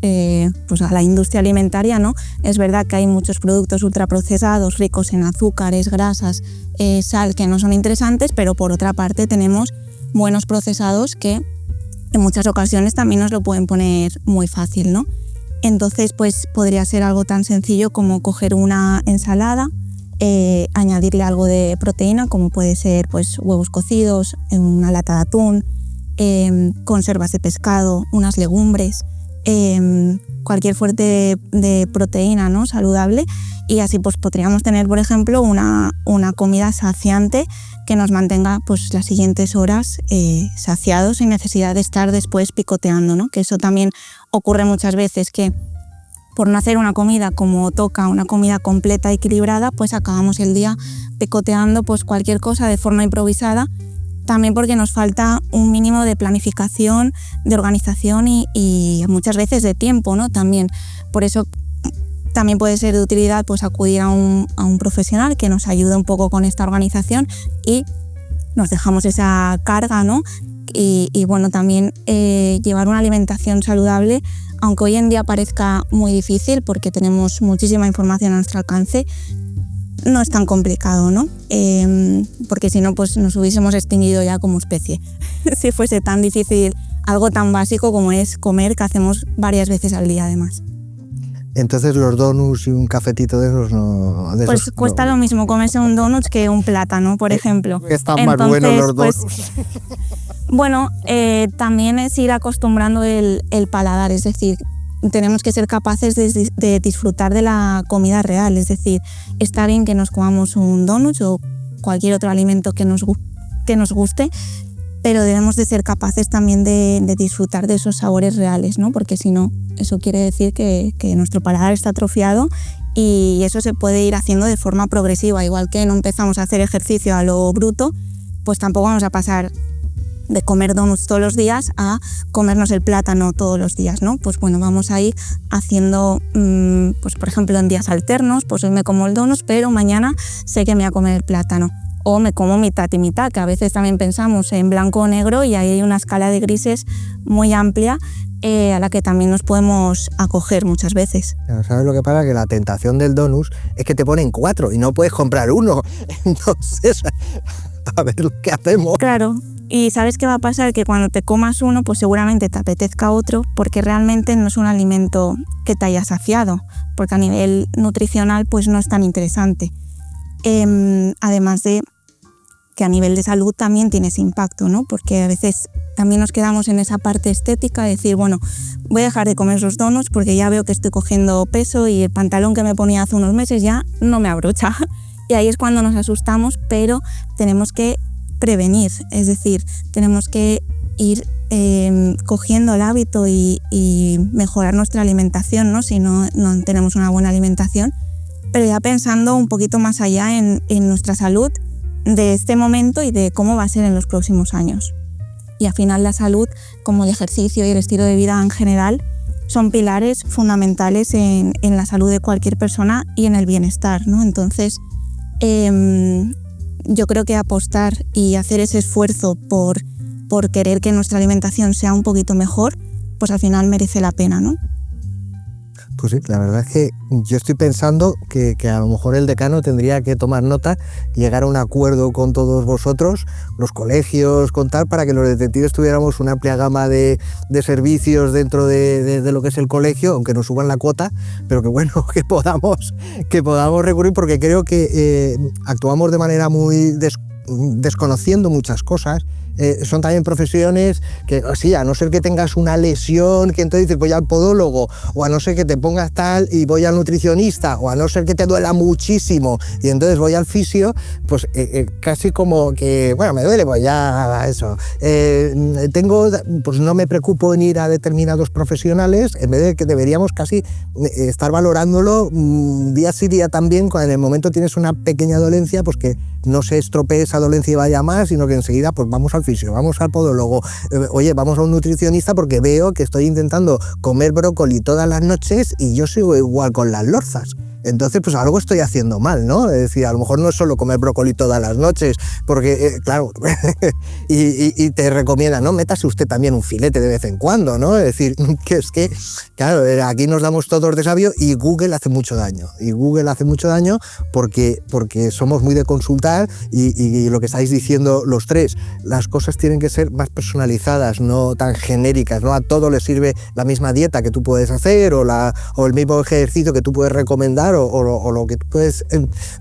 pues a la industria alimentaria, ¿no?, es verdad que hay muchos productos ultraprocesados ricos en azúcares, grasas, sal, que no son interesantes, pero por otra parte tenemos buenos procesados que en muchas ocasiones también nos lo pueden poner muy fácil, ¿no? Entonces, pues podría ser algo tan sencillo como coger una ensalada, añadirle algo de proteína, como puede ser pues huevos cocidos, una lata de atún, conservas de pescado, unas legumbres, cualquier fuente de proteína, ¿no?, saludable, y así pues podríamos tener, por ejemplo, una comida saciante que nos mantenga pues las siguientes horas saciados sin necesidad de estar después picoteando, ¿no? Que eso también ocurre muchas veces, que por no hacer una comida como toca, una comida completa, equilibrada, pues acabamos el día picoteando pues cualquier cosa de forma improvisada, también porque nos falta un mínimo de planificación, de organización y muchas veces de tiempo, ¿no? También, por eso también puede ser de utilidad pues acudir a un profesional que nos ayude un poco con esta organización y nos dejamos esa carga, ¿no? Y bueno, también llevar una alimentación saludable, aunque hoy en día parezca muy difícil porque tenemos muchísima información a nuestro alcance, no es tan complicado, ¿no? Porque si no, pues nos hubiésemos extinguido ya como especie. Si fuese tan difícil algo tan básico como es comer, que hacemos varias veces al día además. Entonces los donuts y un cafetito de esos no... Pues esos cuesta no. Lo mismo comerse un donut que un plátano, por ejemplo. Están más buenos los donuts. Pues, bueno, también es ir acostumbrando el paladar, es decir, tenemos que ser capaces de disfrutar de la comida real, es decir, está bien que nos comamos un donut o cualquier otro alimento que nos guste, pero debemos de ser capaces también de disfrutar de esos sabores reales, ¿no? Porque si no, eso quiere decir que nuestro paladar está atrofiado y eso se puede ir haciendo de forma progresiva. Igual que no empezamos a hacer ejercicio a lo bruto, pues tampoco vamos a pasar de comer donuts todos los días a comernos el plátano todos los días, ¿no? Pues bueno, vamos a ir haciendo, pues por ejemplo, en días alternos, pues hoy me como el donut, pero mañana sé que me voy a comer el plátano. O me como mitad y mitad, que a veces también pensamos en blanco o negro y ahí hay una escala de grises muy amplia a la que también nos podemos acoger muchas veces. ¿Sabes lo que pasa? Que la tentación del donut es que te ponen 4 y no puedes comprar uno. Entonces, a ver qué hacemos. Claro, y ¿sabes qué va a pasar? Que cuando te comas uno, pues seguramente te apetezca otro, porque realmente no es un alimento que te haya saciado, porque a nivel nutricional pues no es tan interesante. además de que a nivel de salud también tiene ese impacto, ¿no? Porque a veces también nos quedamos en esa parte estética de decir, bueno, voy a dejar de comer esos donuts porque ya veo que estoy cogiendo peso y el pantalón que me ponía hace unos meses ya no me abrocha. Y ahí es cuando nos asustamos, pero tenemos que prevenir, es decir, tenemos que ir cogiendo el hábito y mejorar nuestra alimentación, ¿no? Si no tenemos una buena alimentación, pero ya pensando un poquito más allá en nuestra salud de este momento y de cómo va a ser en los próximos años. Y al final la salud, como el ejercicio y el estilo de vida en general, son pilares fundamentales en la salud de cualquier persona y en el bienestar, ¿no? Entonces, yo creo que apostar y hacer ese esfuerzo por querer que nuestra alimentación sea un poquito mejor, pues al final merece la pena, ¿no? Pues sí, la verdad es que yo estoy pensando que a lo mejor el decano tendría que tomar nota y llegar a un acuerdo con todos vosotros, los colegios, con tal, para que los detectives tuviéramos una amplia gama de servicios dentro de lo que es el colegio, aunque nos suban la cuota, pero que bueno, que podamos recurrir, porque creo que actuamos de manera muy desconociendo muchas cosas. Son también profesiones que, sí, a no ser que tengas una lesión, que entonces dices voy al podólogo, o a no ser que te pongas tal y voy al nutricionista, o a no ser que te duela muchísimo y entonces voy al fisio, pues casi como que, bueno, me duele, pues ya eso. Pues no me preocupo en ir a determinados profesionales, en vez de que deberíamos casi estar valorándolo día sí día también, cuando en el momento tienes una pequeña dolencia, pues que no se estropee esa dolencia y vaya más, sino que enseguida pues vamos al fisio, vamos al podólogo, oye, vamos a un nutricionista porque veo que estoy intentando comer brócoli todas las noches y yo sigo igual con las lorzas. Entonces, pues algo estoy haciendo mal, ¿no? Es decir, a lo mejor no es solo comer brócoli todas las noches, porque, claro, y te recomiendan, ¿no? Métase usted también un filete de vez en cuando, ¿no? Es decir, que claro, aquí nos damos todos de sabio y Google hace mucho daño. Y Google hace mucho daño porque somos muy de consultar y lo que estáis diciendo los tres, las cosas tienen que ser más personalizadas, no tan genéricas, ¿no? A todo le sirve la misma dieta que tú puedes hacer o el mismo ejercicio que tú puedes recomendar o lo que tú puedes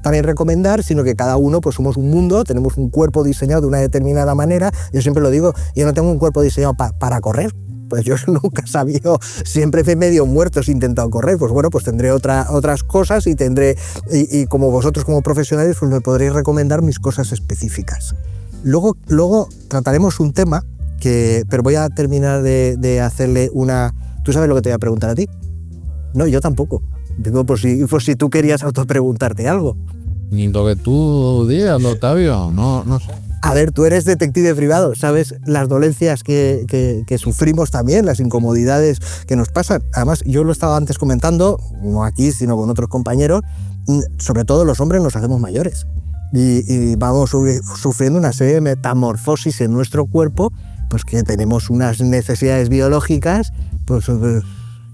también recomendar, sino que cada uno pues somos un mundo, tenemos un cuerpo diseñado de una determinada manera. Yo siempre lo digo, yo no tengo un cuerpo diseñado para correr, pues yo nunca he sabido, siempre he medio muerto si he intentado correr, pues bueno, pues tendré otras cosas y como vosotros como profesionales pues me podréis recomendar mis cosas específicas. Luego trataremos un tema pero voy a terminar de hacerle una... ¿Tú sabes lo que te voy a preguntar a ti? No, yo tampoco. Digo, por si tú querías autopreguntarte algo. Ni lo que tú digas, Octavio, no sé. A ver, tú eres detective privado, sabes las dolencias que sufrimos también, las incomodidades que nos pasan. Además, yo lo estaba antes comentando, no aquí, sino con otros compañeros, sobre todo los hombres nos hacemos mayores y vamos sufriendo una serie de metamorfosis en nuestro cuerpo, pues que tenemos unas necesidades biológicas, pues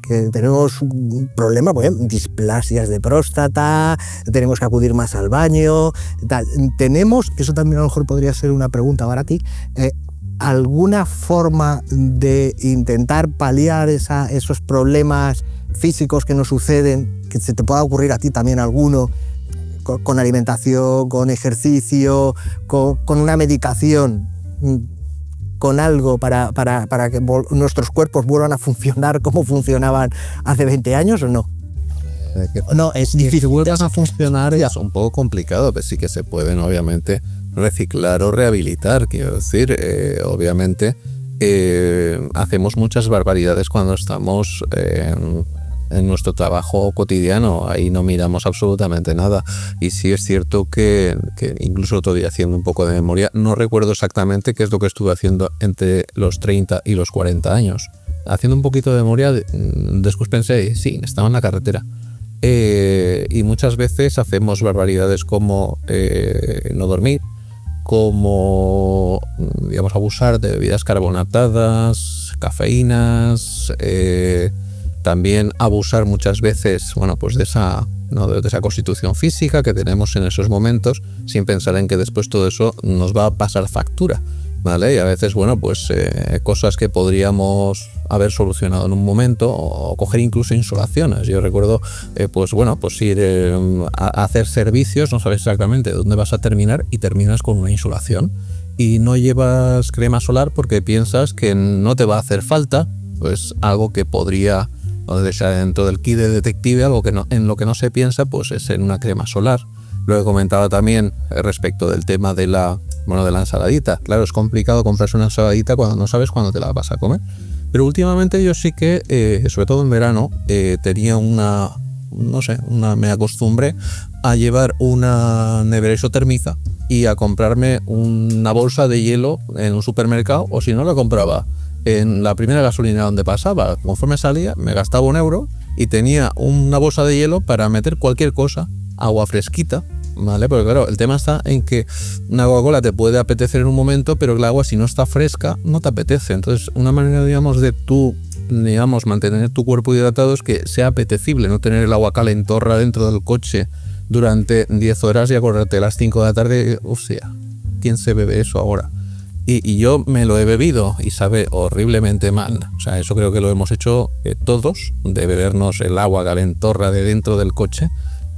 que tenemos un problema, pues, displasias de próstata, tenemos que acudir más al baño, tal. Tenemos, que eso también a lo mejor podría ser una pregunta para ti, ¿alguna forma de intentar paliar esos problemas físicos que nos suceden, que se te pueda ocurrir a ti también alguno, con alimentación, con ejercicio, con una medicación, con algo para que nuestros cuerpos vuelvan a funcionar como funcionaban hace 20 años o no? No, es difícil. Si vuelvan a funcionar ya es un poco complicado, pero sí que se pueden obviamente reciclar o rehabilitar. Quiero decir, obviamente hacemos muchas barbaridades cuando estamos en nuestro trabajo cotidiano, ahí no miramos absolutamente nada. Y sí es cierto que incluso otro día, haciendo un poco de memoria, no recuerdo exactamente qué es lo que estuve haciendo entre los 30 y los 40 años. Haciendo un poquito de memoria, después pensé, sí, estaba en la carretera. Y muchas veces hacemos barbaridades como no dormir, como, digamos, abusar de bebidas carbonatadas, cafeínas, también abusar muchas veces, bueno, pues de esa constitución física que tenemos en esos momentos, sin pensar en que después todo eso nos va a pasar factura. ¿vale? Y a veces, bueno, pues cosas que podríamos haber solucionado en un momento, o coger incluso insolaciones. Yo recuerdo, pues bueno, pues ir a hacer servicios, no sabes exactamente dónde vas a terminar y terminas con una insolación. Y no llevas crema solar porque piensas que no te va a hacer falta, pues algo que podría, dentro del kit de detective, algo que no, en lo que no se piensa, pues es en una crema solar. Lo he comentado también respecto del tema de la ensaladita. Claro, es complicado comprarse una ensaladita cuando no sabes cuándo te la vas a comer. Pero últimamente yo sí que, sobre todo en verano, tenía me acostumbré a llevar una nevera isotérmica y a comprarme una bolsa de hielo en un supermercado, o si no, la compraba en la primera gasolinera donde pasaba. Conforme salía, me gastaba €1 y tenía una bolsa de hielo para meter cualquier cosa, agua fresquita, ¿vale? Porque claro, el tema está en que una Coca-Cola te puede apetecer en un momento, pero el agua, si no está fresca, no te apetece. Entonces, una manera, digamos, de tú, digamos, mantener tu cuerpo hidratado es que sea apetecible, no tener el agua calentorra dentro del coche durante 10 horas y acordarte a las 5 de la tarde, o sea, ¿quién se bebe eso ahora? Y yo me lo he bebido y sabe horriblemente mal. O sea, eso creo que lo hemos hecho todos, de bebernos el agua calentorra de dentro del coche,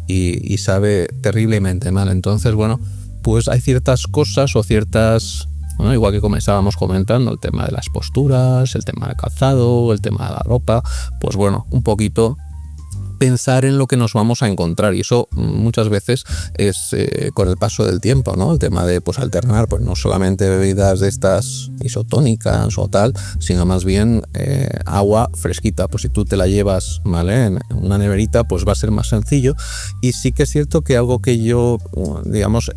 y sabe terriblemente mal. Entonces, bueno, pues hay ciertas cosas o ciertas, bueno, igual que comenzábamos comentando, el tema de las posturas, el tema del calzado, el tema de la ropa, pues bueno, un poquito pensar en lo que nos vamos a encontrar, y eso muchas veces es con el paso del tiempo, ¿no? El tema de pues alternar, pues no solamente bebidas de estas isotónicas o tal, sino más bien agua fresquita. Pues si tú te la llevas, ¿vale?, en una neverita, pues va a ser más sencillo. Y sí que es cierto que algo que yo, digamos,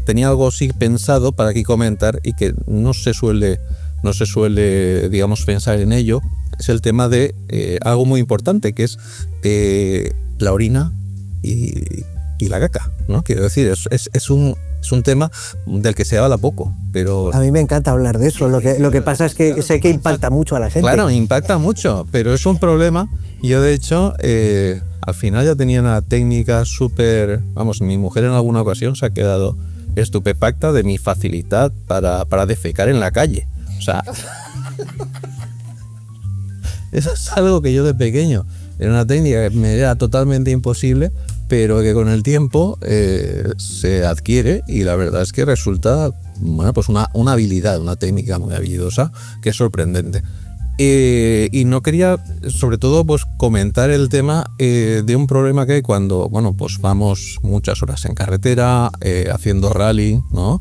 tenía algo así pensado para aquí comentar y que no se suele, digamos, pensar en ello, es el tema de algo muy importante, que es la orina y la caca, ¿no? Quiero decir, es un tema del que se habla poco, pero... A mí me encanta hablar de eso, lo que pasa es que sé que impacta mucho a la gente. Claro, impacta mucho, pero es un problema. Yo, de hecho, al final ya tenía una técnica súper... Vamos, mi mujer en alguna ocasión se ha quedado estupefacta de mi facilidad para defecar en la calle. O sea... Eso es algo que yo de pequeño era una técnica que me era totalmente imposible, pero que con el tiempo se adquiere, y la verdad es que resulta, bueno, pues una habilidad, una técnica muy habilidosa, que es sorprendente. Y no quería, sobre todo, pues comentar el tema de un problema que hay cuando, bueno, pues vamos muchas horas en carretera haciendo rally, ¿no?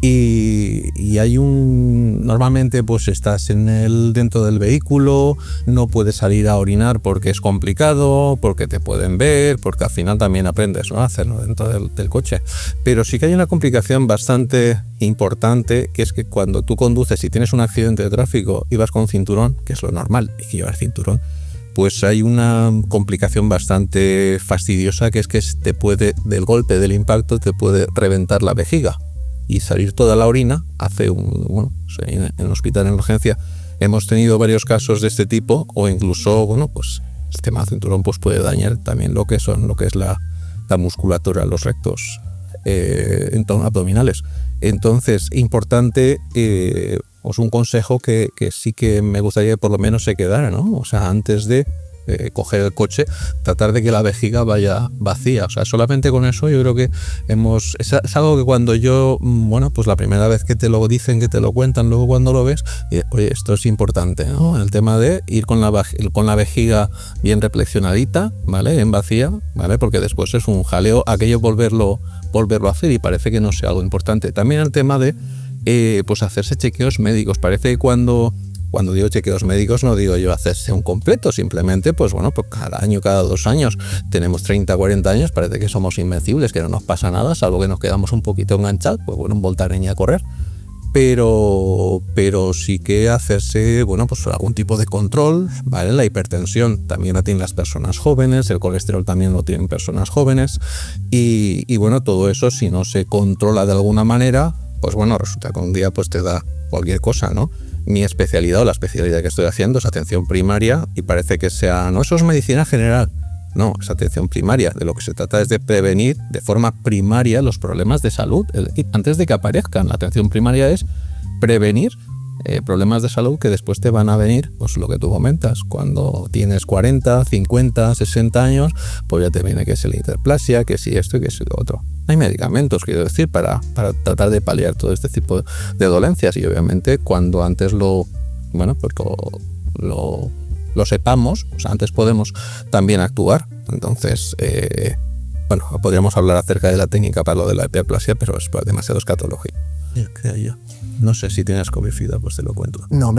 Y hay normalmente pues estás dentro del vehículo, no puedes salir a orinar porque es complicado, porque te pueden ver, porque al final también aprendes, ¿no?, a hacerlo dentro del coche. Pero sí que hay una complicación bastante importante, que es que cuando tú conduces y tienes un accidente de tráfico y vas con cinturón, que es lo normal, hay que llevar cinturón, pues hay una complicación bastante fastidiosa, que es que del golpe del impacto te puede reventar la vejiga y salir toda la orina. En el hospital, en urgencia, hemos tenido varios casos de este tipo, o incluso, bueno, pues el tema del cinturón pues puede dañar también lo que es la musculatura, los rectos abdominales. Entonces, importante, os un consejo que sí que me gustaría que por lo menos se quedara, ¿no? O sea, antes de coger el coche, tratar de que la vejiga vaya vacía. O sea, solamente con eso yo creo que es algo que cuando yo, bueno, pues la primera vez que te lo dicen, que te lo cuentan, luego cuando lo ves, oye, esto es importante, ¿no? El tema de ir con la vejiga bien reflexionadita, ¿vale?, en vacía, ¿vale?, porque después es un jaleo aquello volverlo a hacer, y parece que no sea algo importante. También el tema de pues hacerse chequeos médicos. Parece que cuando digo chequeos médicos no digo yo hacerse un completo, simplemente pues bueno, pues cada año, cada 2 años, tenemos 30, 40 años, parece que somos invencibles, que no nos pasa nada, salvo que nos quedamos un poquito enganchados, pues bueno, un voltareña a correr. Pero sí que hacerse, bueno, pues algún tipo de control, ¿vale? La hipertensión también la tienen las personas jóvenes, el colesterol también lo tienen personas jóvenes, y bueno, todo eso, si no se controla de alguna manera, pues bueno, resulta que un día pues te da cualquier cosa, ¿no? Mi especialidad, o la especialidad que estoy haciendo, es atención primaria, y parece que no, eso es medicina general. No, es atención primaria. De lo que se trata es de prevenir de forma primaria los problemas de salud antes de que aparezcan. La atención primaria es prevenir problemas de salud que después te van a venir, pues lo que tú comentas, cuando tienes 40, 50, 60 años, pues ya te viene que es la hiperplasia, que si esto y que si lo otro. Hay medicamentos, quiero decir, para tratar de paliar todo este tipo de dolencias, y obviamente cuando antes lo sepamos, pues antes podemos también actuar. Entonces, podríamos hablar acerca de la técnica para lo de la hiperplasia, pero es demasiado escatológico, creo yo. No sé si tienes COVID-FIDA, pues te lo cuento. No,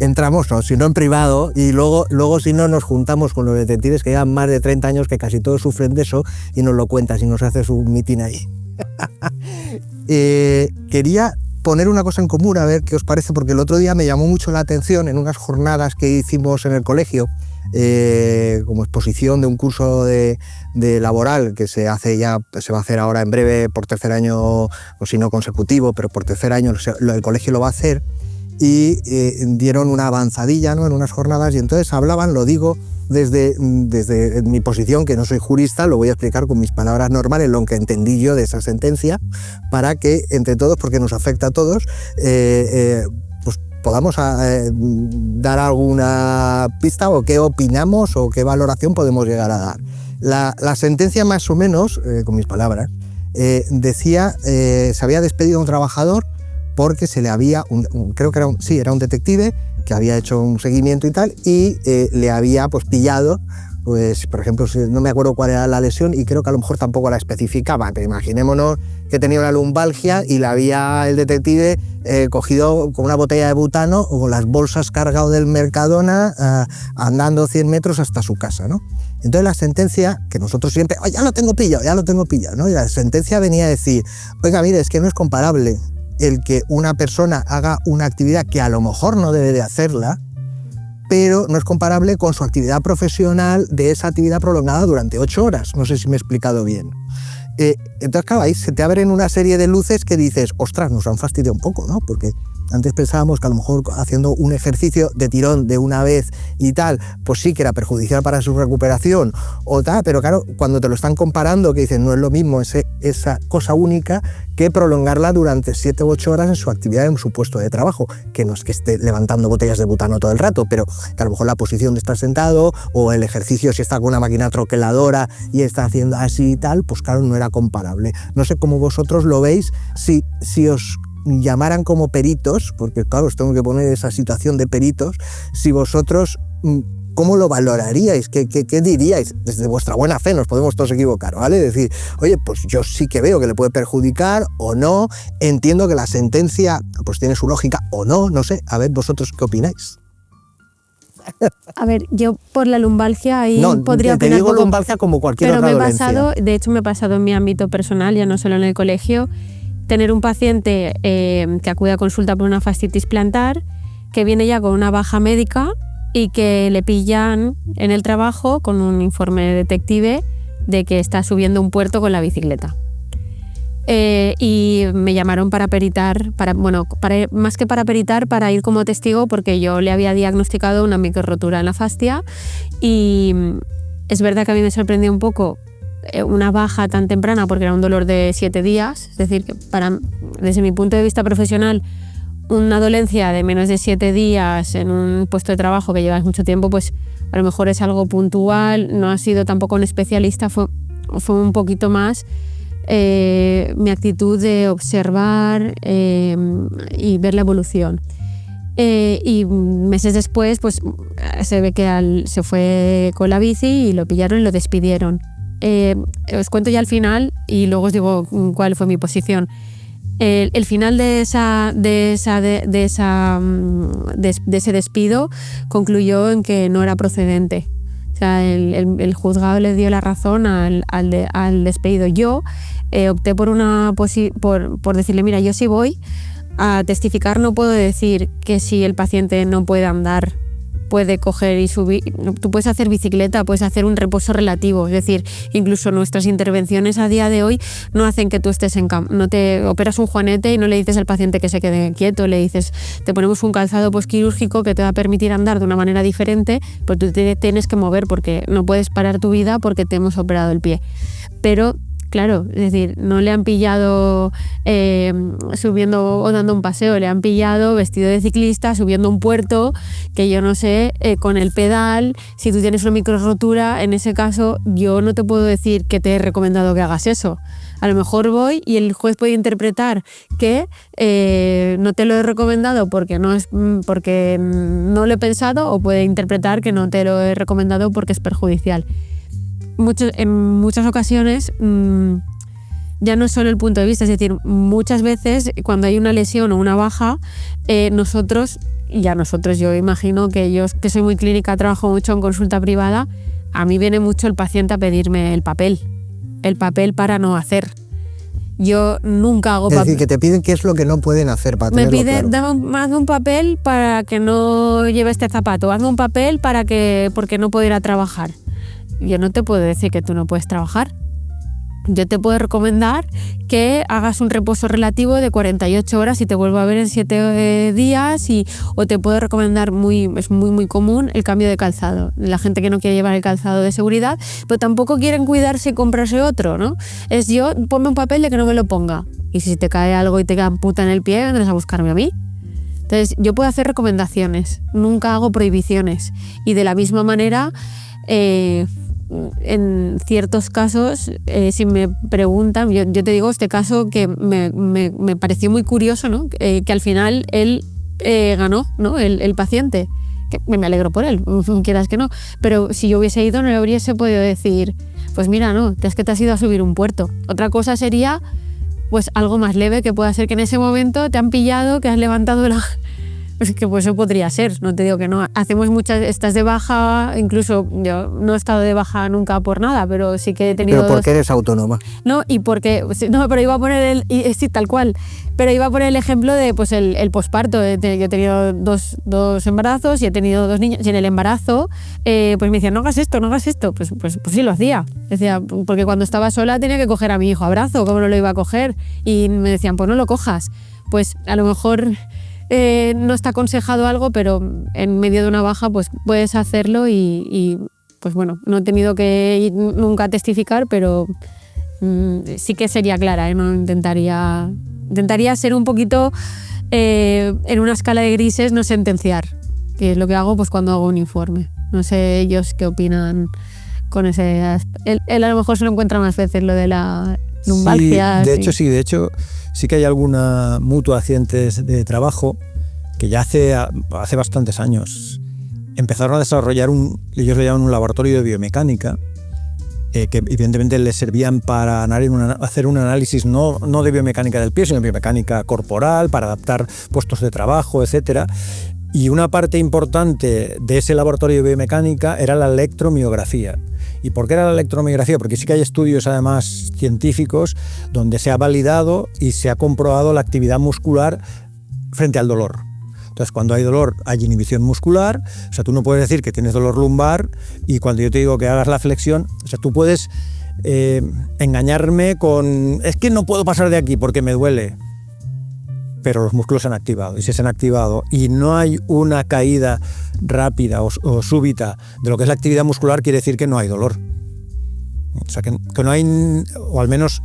entramos, no, si no en privado, y luego si no nos juntamos con los detectives que llevan más de 30 años, que casi todos sufren de eso, y nos lo cuentas y nos haces un mitin ahí. Quería poner una cosa en común, a ver qué os parece, porque el otro día me llamó mucho la atención en unas jornadas que hicimos en el colegio, como exposición de un curso de laboral que se va a hacer ahora en breve por tercer año, o si no consecutivo, pero por tercer año el colegio lo va a hacer, y dieron una avanzadilla, ¿no?, en unas jornadas, y entonces hablaban, lo digo desde mi posición, que no soy jurista, lo voy a explicar con mis palabras normales, lo que entendí yo de esa sentencia, para que entre todos, porque nos afecta a todos, podamos dar alguna pista, o qué opinamos, o qué valoración podemos llegar a dar. La sentencia, más o menos, con mis palabras, decía, se había despedido a un trabajador porque se le había, creo que era un detective que había hecho un seguimiento y tal, y le había pillado, pues, por ejemplo, no me acuerdo cuál era la lesión, y creo que a lo mejor tampoco la especificaba, pero imaginémonos que tenía una lumbalgia y la había el detective cogido con una botella de butano o con las bolsas cargado del Mercadona, andando 100 metros hasta su casa, ¿no? Entonces la sentencia, que nosotros siempre, ya lo tengo pillado, ¿no? Y la sentencia venía a decir, oiga, mire, es que no es comparable el que una persona haga una actividad que a lo mejor no debe de hacerla, pero no es comparable con su actividad profesional, de esa actividad prolongada durante 8 horas. No sé si me he explicado bien. Entonces, claro, ahí se te abren una serie de luces que dices, ostras, nos han fastidiado un poco, ¿no? Porque antes pensábamos que a lo mejor haciendo un ejercicio de tirón de una vez y tal, pues sí que era perjudicial para su recuperación o tal, pero claro, cuando te lo están comparando, que dicen, no es lo mismo esa cosa única que prolongarla durante 7 u 8 horas en su actividad, en su puesto de trabajo, que no es que esté levantando botellas de butano todo el rato, pero que a lo mejor la posición de estar sentado, o el ejercicio si está con una máquina troqueladora y está haciendo así y tal, pues claro, no era comparable. No sé cómo vosotros lo veis, si os llamaran como peritos, porque claro, os tengo que poner esa situación de peritos, si vosotros, ¿cómo lo valoraríais? ¿Qué diríais? Desde vuestra buena fe, nos podemos todos equivocar, ¿vale? Decir, oye, pues yo sí que veo que le puede perjudicar o no, entiendo que la sentencia pues tiene su lógica o no, no sé, a ver, vosotros qué opináis. A ver, yo por la lumbalgia ahí podría opinar. Te digo lumbalgia como cualquier otra dolencia. De hecho me he pasado en mi ámbito personal, ya no solo en el colegio, tener un paciente que acude a consulta por una fascitis plantar, que viene ya con una baja médica y que le pillan en el trabajo con un informe detective de que está subiendo un puerto con la bicicleta. Y me llamaron para peritar, más que para peritar, para ir como testigo, porque yo le había diagnosticado una microrotura en la fascia, y es verdad que a mí me sorprendió un poco una baja tan temprana, porque era un dolor de 7 días, es decir, que desde mi punto de vista profesional, una dolencia de menos de 7 días en un puesto de trabajo que llevas mucho tiempo, pues a lo mejor es algo puntual, no ha sido tampoco un especialista, fue un poquito más mi actitud de observar y ver la evolución. Y meses después, pues se ve que se fue con la bici y lo pillaron y lo despidieron. Os cuento ya el final y luego os digo cuál fue mi posición. El final de ese despido concluyó en que no era procedente. O sea, el juzgado le dio la razón al despedido. Yo opté por decirle, mira, yo sí voy a testificar, no puedo decir que si el paciente no puede andar, puede coger y subir. Tú puedes hacer bicicleta, puedes hacer un reposo relativo. Es decir, incluso nuestras intervenciones a día de hoy no hacen que tú estés en cama. No te operas un juanete y no le dices al paciente que se quede quieto. Le dices, te ponemos un calzado posquirúrgico que te va a permitir andar de una manera diferente, pero tú te tienes que mover porque no puedes parar tu vida porque te hemos operado el pie. Pero Claro, es decir, no le han pillado subiendo o dando un paseo, le han pillado vestido de ciclista, subiendo un puerto, que yo no sé, con el pedal. Si tú tienes una micro rotura, en ese caso yo no te puedo decir que te he recomendado que hagas eso. A lo mejor voy y el juez puede interpretar que no te lo he recomendado porque no lo he pensado, o puede interpretar que no te lo he recomendado porque es perjudicial. En muchas ocasiones ya no es solo el punto de vista, es decir, muchas veces cuando hay una lesión o una baja, yo imagino que yo, que soy muy clínica, trabajo mucho en consulta privada, a mí viene mucho el paciente a pedirme el papel para no hacer. Yo nunca hago papel. Es decir, que te piden qué es lo que no pueden hacer para tenerlo claro. Hazme un papel para que no lleve este zapato, hazme un papel porque no puedo ir a trabajar. Yo no te puedo decir que tú no puedes trabajar. Yo te puedo recomendar que hagas un reposo relativo de 48 horas y te vuelvo a ver en 7 días, o te puedo recomendar, es muy común, el cambio de calzado. La gente que no quiere llevar el calzado de seguridad, pero tampoco quieren cuidarse y comprarse otro, ¿no? Ponme un papel de que no me lo ponga. Y si te cae algo y te amputa en el pie, vendrás a buscarme a mí. Entonces, yo puedo hacer recomendaciones, nunca hago prohibiciones. Y de la misma manera, en ciertos casos, si me preguntan, yo te digo este caso que me pareció muy curioso, ¿no? Que al final él ganó, ¿no? El paciente, que me alegro por él, quieras que no, pero si yo hubiese ido no le habría podido decir, pues mira, no, es que te has ido a subir un puerto. Otra cosa sería pues algo más leve, que pueda ser que en ese momento te han pillado, que has levantado pues que pues eso podría ser, no te digo que no. Hacemos estás de baja, incluso yo no he estado de baja nunca por nada, pero sí que he tenido... Pero porque eres autónoma. No, pero iba a poner sí, tal cual, pero iba a poner el ejemplo de pues el posparto. Yo he tenido dos embarazos y he tenido 2 niños, y en el embarazo pues me decían, no hagas esto, pues sí lo hacía. Decía, porque cuando estaba sola tenía que coger a mi hijo a brazo, ¿cómo no lo iba a coger? Y me decían, pues no lo cojas. Pues a lo mejor... no está aconsejado algo, pero en medio de una baja pues puedes hacerlo y pues bueno, no he tenido que ir nunca a testificar, pero sí que sería clara, ¿eh? No intentaría ser un poquito en una escala de grises, no sentenciar, que es lo que hago pues cuando hago un informe. No sé ellos qué opinan con ese... Él a lo mejor se lo encuentra más veces, lo de la lumbalgia. Sí, de hecho sí que hay alguna mutua de accidentes de trabajo que ya hace bastantes años empezaron a desarrollar ellos le llaman un laboratorio de biomecánica, que evidentemente les servían para hacer un análisis no de biomecánica del pie, sino de biomecánica corporal, para adaptar puestos de trabajo, etcétera. Y una parte importante de ese laboratorio de biomecánica era la electromiografía. ¿Y por qué era la electromiografía? Porque sí que hay estudios, además, científicos, donde se ha validado y se ha comprobado la actividad muscular frente al dolor. Entonces, cuando hay dolor, hay inhibición muscular. O sea, tú no puedes decir que tienes dolor lumbar y cuando yo te digo que hagas la flexión, o sea, tú puedes engañarme con... Es que no puedo pasar de aquí porque me duele. Pero los músculos se han activado, y si se han activado y no hay una caída rápida o súbita de lo que es la actividad muscular, quiere decir que no hay dolor. O sea, que no hay, o al menos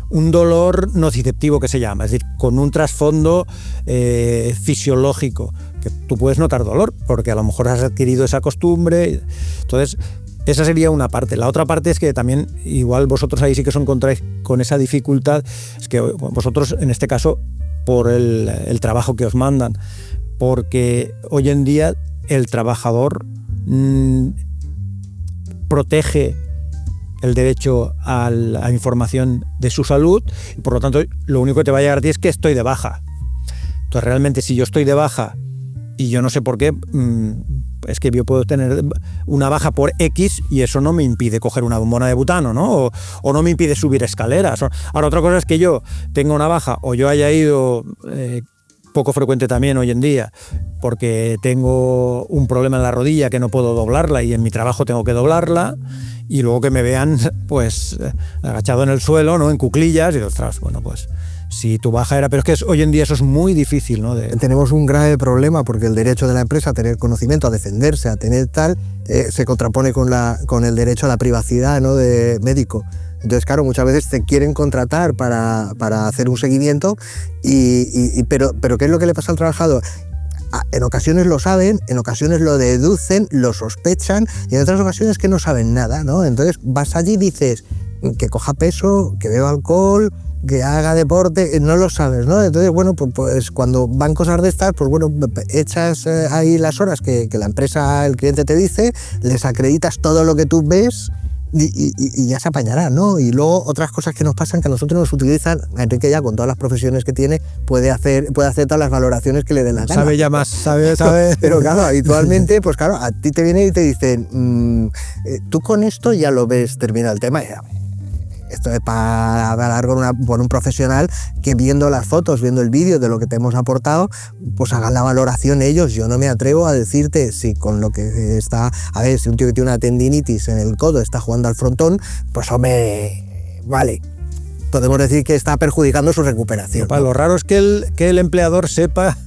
un dolor nociceptivo, que se llama, es decir, con un trasfondo fisiológico, que tú puedes notar dolor, porque a lo mejor has adquirido esa costumbre. Entonces, esa sería una parte. La otra parte es que también, igual vosotros ahí sí que os encontráis con esa dificultad, es que vosotros, en este caso, por el trabajo que os mandan, porque hoy en día el trabajador protege el derecho a la información de su salud y por lo tanto lo único que te va a llegar a ti es que estoy de baja. Entonces realmente si yo estoy de baja y yo no sé por qué, es que yo puedo tener una baja por X y eso no me impide coger una bombona de butano, ¿no? O no me impide subir escaleras. Ahora, otra cosa es que yo tenga una baja o yo haya ido, poco frecuente también hoy en día, porque tengo un problema en la rodilla que no puedo doblarla y en mi trabajo tengo que doblarla, y luego que me vean pues agachado en el suelo, ¿no? En cuclillas, y ostras, bueno, pues si tu baja era... Pero es que hoy en día eso es muy difícil, ¿no? Tenemos un grave problema porque el derecho de la empresa a tener conocimiento, a defenderse, a tener tal, se contrapone con el derecho a la privacidad, ¿no? De médico. Entonces, claro, muchas veces te quieren contratar para hacer un seguimiento, pero ¿qué es lo que le pasa al trabajador? En ocasiones lo saben, en ocasiones lo deducen, lo sospechan y en otras ocasiones que no saben nada, ¿no? Entonces vas allí y dices que coja peso, que beba alcohol, que haga deporte, no lo sabes, ¿no? Entonces, bueno, pues cuando van cosas de estas, pues bueno, echas ahí las horas que la empresa, el cliente te dice, les acreditas todo lo que tú ves y ya se apañará, ¿no? Y luego otras cosas que nos pasan, que a nosotros nos utilizan, Enrique ya con todas las profesiones que tiene, puede hacer todas las valoraciones que le den la gana. Sabe ya más, sabe. Pero claro, habitualmente, pues claro, a ti te vienen y te dicen, tú con esto ya lo ves, termina el tema. Esto es para hablar con un profesional que viendo las fotos, viendo el vídeo de lo que te hemos aportado, pues hagan la valoración ellos. Yo no me atrevo a decirte si con lo que está... A ver, si un tío que tiene una tendinitis en el codo está jugando al frontón, pues hombre, vale. Podemos decir que está perjudicando su recuperación. ¿No? Lo raro es que el empleador sepa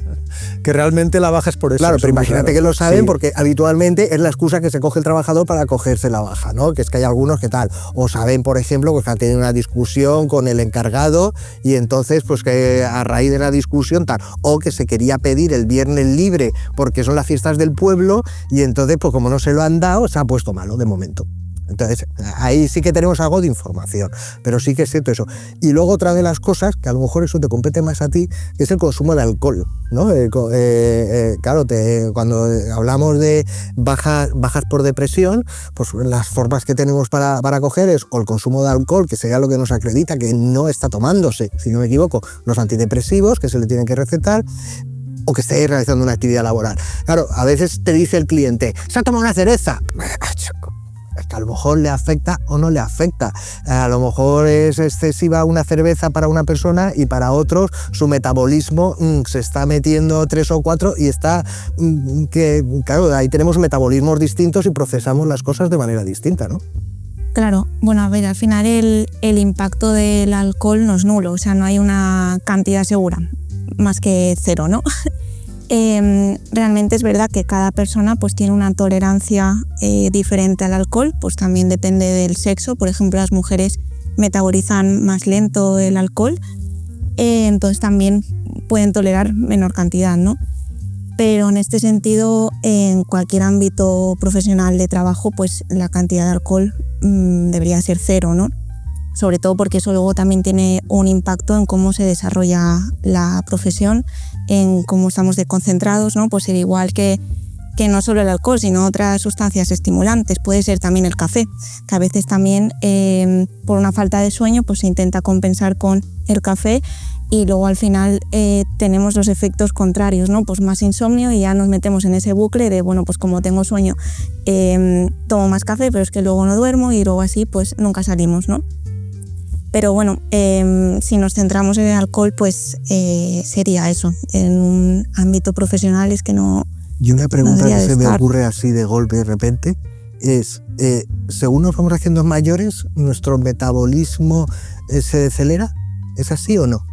que realmente la baja es por eso. Claro, pero imagínate que lo saben, porque habitualmente es la excusa que se coge el trabajador para cogerse la baja, ¿no? Que es que hay algunos que tal, o saben, por ejemplo, pues que han tenido una discusión con el encargado y entonces pues que a raíz de la discusión tal, o que se quería pedir el viernes libre porque son las fiestas del pueblo y entonces pues como no se lo han dado, se ha puesto malo de momento. Entonces, ahí sí que tenemos algo de información, pero sí que es cierto eso. Y luego otra de las cosas, que a lo mejor eso te compete más a ti, es el consumo de alcohol, ¿no? Claro, cuando hablamos de bajas por depresión, pues las formas que tenemos para coger es o el consumo de alcohol, que sería lo que nos acredita que no está tomándose, si no me equivoco, los antidepresivos que se le tienen que recetar, o que esté realizando una actividad laboral. Claro, a veces te dice el cliente, ¿se ha tomado una cereza? Es que a lo mejor le afecta o no le afecta. A lo mejor es excesiva una cerveza para una persona y para otros su metabolismo se está metiendo 3 o 4 y está... claro, ahí tenemos metabolismos distintos y procesamos las cosas de manera distinta, ¿no? Claro, bueno, a ver, al final el impacto del alcohol no es nulo, o sea, no hay una cantidad segura, más que 0, ¿no? Realmente es verdad que cada persona pues tiene una tolerancia diferente al alcohol, pues también depende del sexo. Por ejemplo, las mujeres metabolizan más lento el alcohol, entonces también pueden tolerar menor cantidad, ¿no? Pero en este sentido, en cualquier ámbito profesional de trabajo, pues la cantidad de alcohol debería ser 0, ¿no? Sobre todo porque eso luego también tiene un impacto en cómo se desarrolla la profesión, en cómo estamos desconcentrados, ¿no? Pues igual que no solo el alcohol, sino otras sustancias estimulantes. Puede ser también el café, que a veces también por una falta de sueño pues se intenta compensar con el café y luego al final tenemos los efectos contrarios, ¿no? Pues más insomnio y ya nos metemos en ese bucle de, bueno, pues como tengo sueño, tomo más café, pero es que luego no duermo y luego así pues nunca salimos, ¿no? Pero bueno, si nos centramos en el alcohol, pues sería eso. En un ámbito profesional es que no... Y una pregunta que se me estar. ocurre así de golpe de repente es, según nos vamos haciendo mayores, ¿nuestro metabolismo se decelera? ¿Es así o no?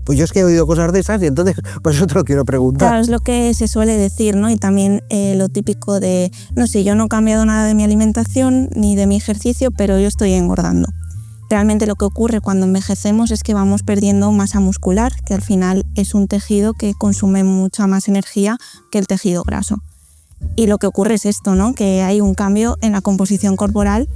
Pues yo es que he oído cosas de esas y entonces por eso te lo quiero preguntar. Claro, es lo que se suele decir, ¿no? Y también lo típico de, no sé, yo no he cambiado nada de mi alimentación ni de mi ejercicio, pero yo estoy engordando. Realmente lo que ocurre cuando envejecemos es que vamos perdiendo masa muscular, que al final es un tejido que consume mucha más energía que el tejido graso. Y lo que ocurre es esto, ¿no? Que hay un cambio en la composición corporal,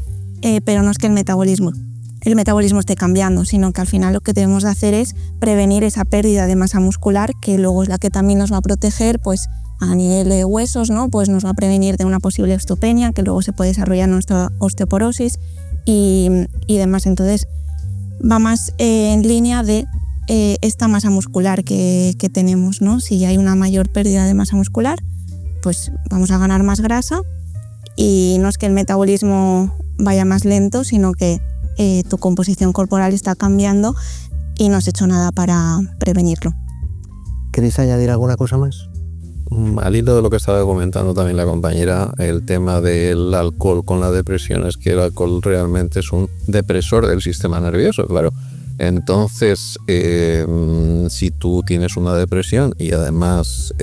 pero no es que el metabolismo esté cambiando, sino que al final lo que debemos de hacer es prevenir esa pérdida de masa muscular, que luego es la que también nos va a proteger, pues a nivel de huesos, ¿no? Pues nos va a prevenir de una posible osteopenia, que luego se puede desarrollar nuestra osteoporosis y demás. Entonces va más en línea de esta masa muscular que tenemos, ¿no? Si hay una mayor pérdida de masa muscular, pues vamos a ganar más grasa y no es que el metabolismo vaya más lento, sino que tu composición corporal está cambiando y no has hecho nada para prevenirlo. ¿Queréis añadir alguna cosa más? Al hilo de lo que estaba comentando también la compañera, el tema del alcohol con la depresión es que el alcohol realmente es un depresor del sistema nervioso. Claro, Entonces, si tú tienes una depresión y además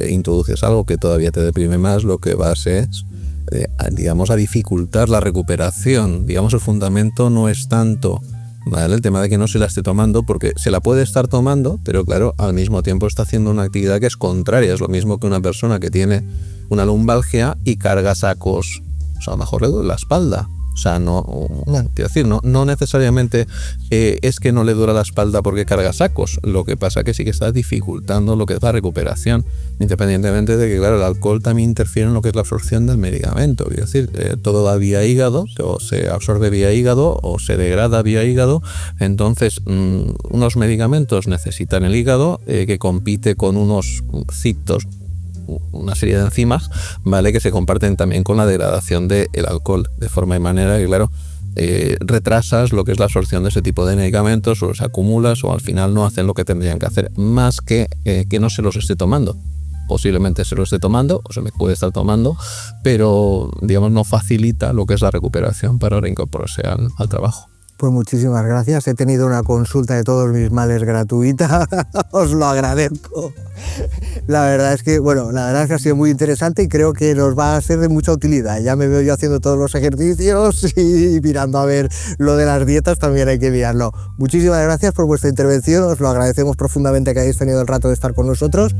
introduces algo que todavía te deprime más, lo que vas es, digamos, a dificultar la recuperación. Digamos, el fundamento no es tanto, ¿vale?, el tema de que no se la esté tomando, porque se la puede estar tomando, pero claro, al mismo tiempo está haciendo una actividad que es contraria. Es lo mismo que una persona que tiene una lumbalgia y carga sacos, o sea, a lo mejor le duele la espalda. O sea, quiero decir, no necesariamente es que no le duele la espalda porque carga sacos. Lo que pasa es que sí que está dificultando lo que es la recuperación, independientemente de que, claro, el alcohol también interfiere en lo que es la absorción del medicamento. Quiero decir, todo va vía hígado, o se absorbe vía hígado o se degrada vía hígado. Entonces, unos medicamentos necesitan el hígado, que compite con unos cictos, una serie de enzimas, ¿vale?, que se comparten también con la degradación del alcohol, de forma y manera que, claro, retrasas lo que es la absorción de ese tipo de medicamentos, o los acumulas, o al final no hacen lo que tendrían que hacer, más que no se los esté tomando. Posiblemente se lo esté tomando, o se me puede estar tomando, pero, digamos, no facilita lo que es la recuperación para reincorporarse al trabajo. Pues muchísimas gracias. He tenido una consulta de todos mis males gratuita. Os lo agradezco. La verdad es que, bueno, la verdad es que ha sido muy interesante y creo que nos va a ser de mucha utilidad. Ya me veo yo haciendo todos los ejercicios y mirando a ver lo de las dietas, también hay que mirarlo. Muchísimas gracias por vuestra intervención. Os lo agradecemos profundamente que hayáis tenido el rato de estar con nosotros.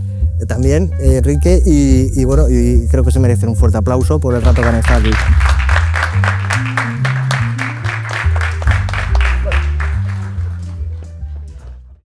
También, Enrique, y bueno, y creo que se merecen un fuerte aplauso por el rato que han estado aquí.